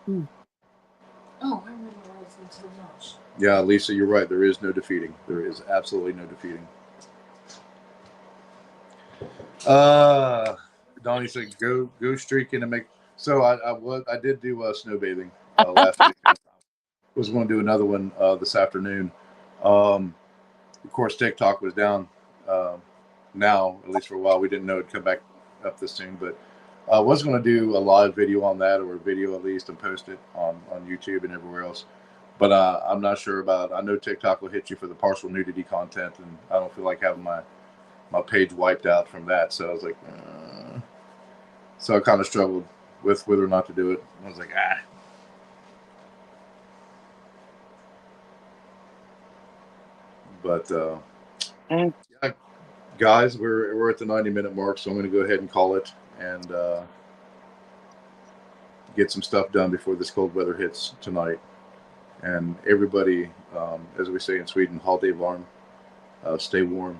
Oh, I remember what I was going to tell Josh. Yeah, Lisa, you're right. There is no defeating. There is absolutely no defeating. Donnie said, "Go streaking and make." So I did do snow bathing last week. Was going to do another one this afternoon. Of course, TikTok was down now, at least for a while. We didn't know it'd come back up this soon, but I was going to do a live video on that, or a video at least, and post it on YouTube and everywhere else. But I'm not sure about. I know TikTok will hit you for the partial nudity content, and I don't feel like having my page wiped out from that. So I was like, so I kind of struggled with whether or not to do it. I was like, But yeah, guys, we're at the 90-minute mark, so I'm going to go ahead and call it and get some stuff done before this cold weather hits tonight. And everybody, as we say in Sweden, holiday varm, stay warm.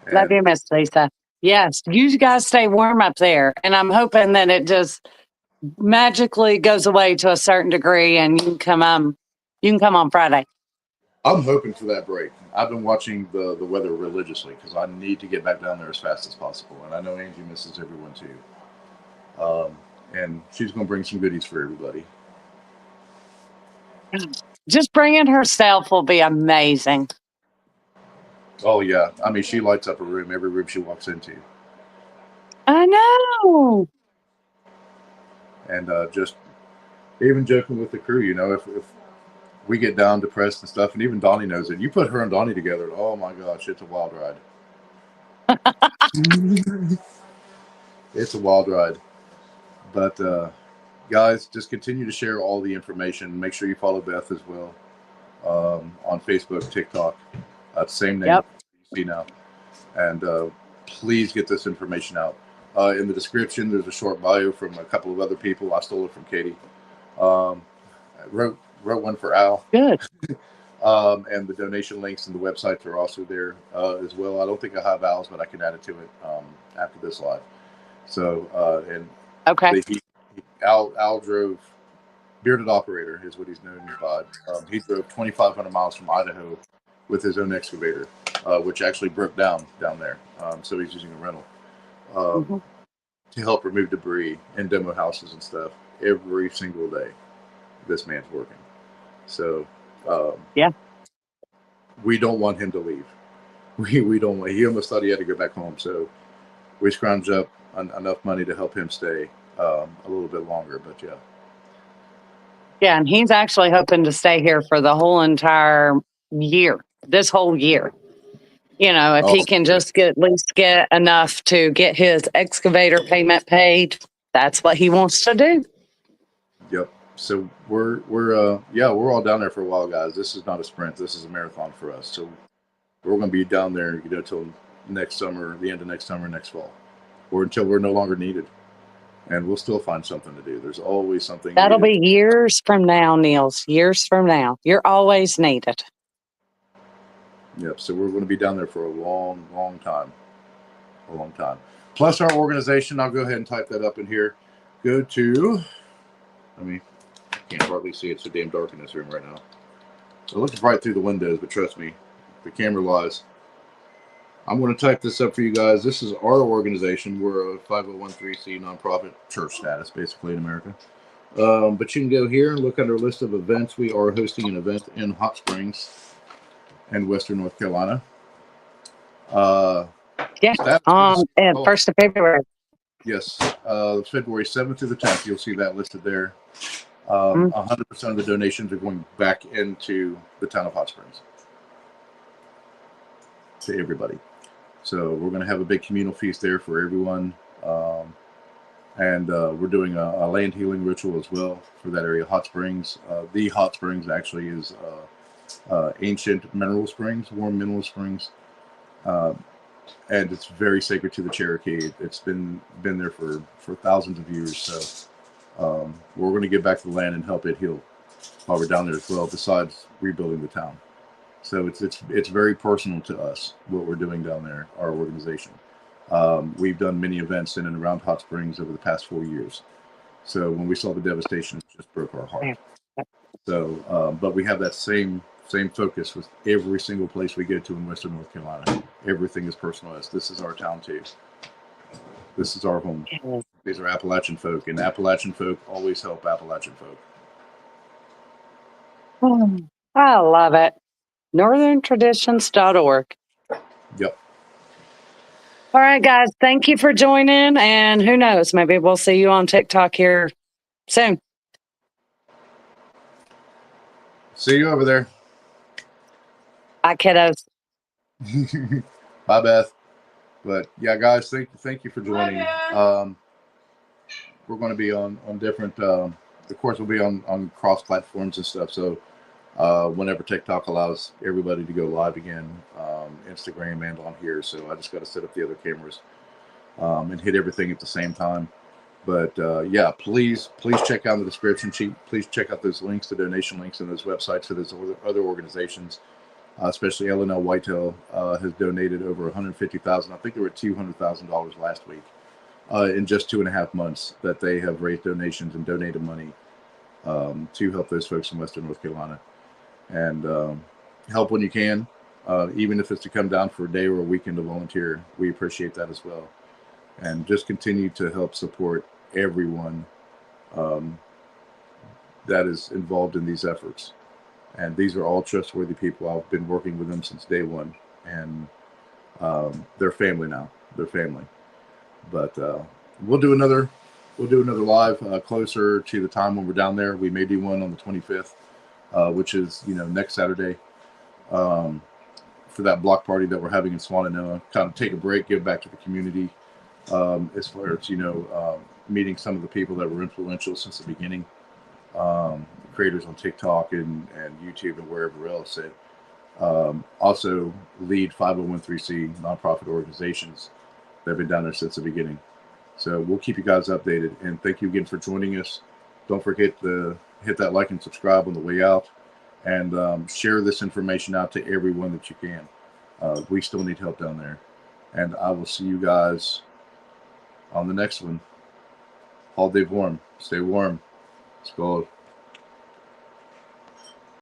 And Love you, Miss Lisa. Yes, you guys stay warm up there, and I'm hoping that it just magically goes away to a certain degree, and you can come on Friday. I'm hoping for that break. I've been watching the weather religiously because I need to get back down there as fast as possible, and I know Angie misses everyone too. And she's going to bring some goodies for everybody. Just bringing herself will be amazing. Oh yeah, I mean, she lights up a room, every room she walks into. I know. And just even joking with the crew, you know, if we get down depressed and stuff, and even Donnie knows it. You put her and Donnie together, oh my gosh, it's a wild ride. It's a wild ride. But guys, just continue to share all the information. Make sure you follow Beth as well on Facebook, TikTok, same name. Yep. You see now. And please get this information out. In the description, there's a short bio from a couple of other people. I stole it from Katie. I wrote one for Al. Good. And the donation links and the websites are also there as well. I don't think I have Al's, but I can add it to it after this live. So, and okay. Al drove, Bearded Operator is what he's known by. He drove 2,500 miles from Idaho with his own excavator, which actually broke down there. So he's using a rental to help remove debris and demo houses and stuff every single day. This man's working. So, yeah, we don't want him to leave. We don't want. He almost thought he had to go back home. So we scrounged up enough money to help him stay a little bit longer. But yeah. Yeah, and he's actually hoping to stay here for the whole entire year, this whole year. You know, if he can just at least get enough to get his excavator payment paid, that's what he wants to do. Yep. So we're all down there for a while, guys. This is not a sprint. This is a marathon for us. So we're going to be down there, till next summer, the end of next summer, next fall, or until we're no longer needed. And we'll still find something to do. There's always something. That'll be years from now, Niels. Years from now. You're always needed. Yep. So we're going to be down there for a long, long time. A long time. Plus our organization, I'll go ahead and type that up in here. Go to, I can't hardly see it. It's so damn dark in this room right now. It looks bright through the windows, but trust me, the camera lies. I'm going to type this up for you guys. This is our organization. We're a 501(c) nonprofit church status, basically, in America. But you can go here and look at our list of events. We are hosting an event in Hot Springs in Western North Carolina. Yeah, and 1st of February. Yes, February 7th through the 10th. You'll see that listed there. 100% of the donations are going back into the town of Hot Springs to everybody. So we're going to have a big communal feast there for everyone. And we're doing a land healing ritual as well for that area. Hot springs. The hot springs actually is ancient mineral springs, warm mineral springs. And it's very sacred to the Cherokee. It's been there for thousands of years. So we're going to get back to the land and help it heal while we're down there as well, besides rebuilding the town. So it's very personal to us what we're doing down there, our organization. We've done many events in and around Hot Springs over the past 4 years. So when we saw the devastation, it just broke our heart. So, but we have that same focus with every single place we go to in Western North Carolina. Everything is personalized. This is our town too. This is our home. These are Appalachian folk, and Appalachian folk always help Appalachian folk. I love it. northerntraditions.org. Yep. All right, guys. Thank you for joining. And who knows, maybe we'll see you on TikTok here soon. See you over there. Bye, kiddos. Bye, Beth. But yeah, guys, thank you for joining. We're going to be on different, of course, we'll be on cross platforms and stuff. So whenever TikTok allows everybody to go live again, Instagram and on here. So I just got to set up the other cameras and hit everything at the same time. But yeah, please check out the description sheet. Please check out those links, the donation links, and those websites for those other organizations. Especially L&L Whitetail has donated over $150,000. I think they were $200,000 last week in just 2.5 months that they have raised donations and donated money to help those folks in Western North Carolina. And help when you can, even if it's to come down for a day or a weekend to volunteer. We appreciate that as well. And just continue to help support everyone that is involved in these efforts. And these are all trustworthy people. I've been working with them since day one, and they're family now. They're family. But we'll do another live closer to the time when we're down there. We may do one on the 25th, which is next Saturday, for that block party that we're having in Swannanoa. Kind of take a break, give back to the community, as far as meeting some of the people that were influential since the beginning. Creators on TikTok and YouTube and wherever else. And also lead 501(c) nonprofit organizations that have been down there since the beginning. So we'll keep you guys updated. And thank you again for joining us. Don't forget to hit that like and subscribe on the way out. And share this information out to everyone that you can. We still need help down there. And I will see you guys on the next one. All day warm. Stay warm. Skål.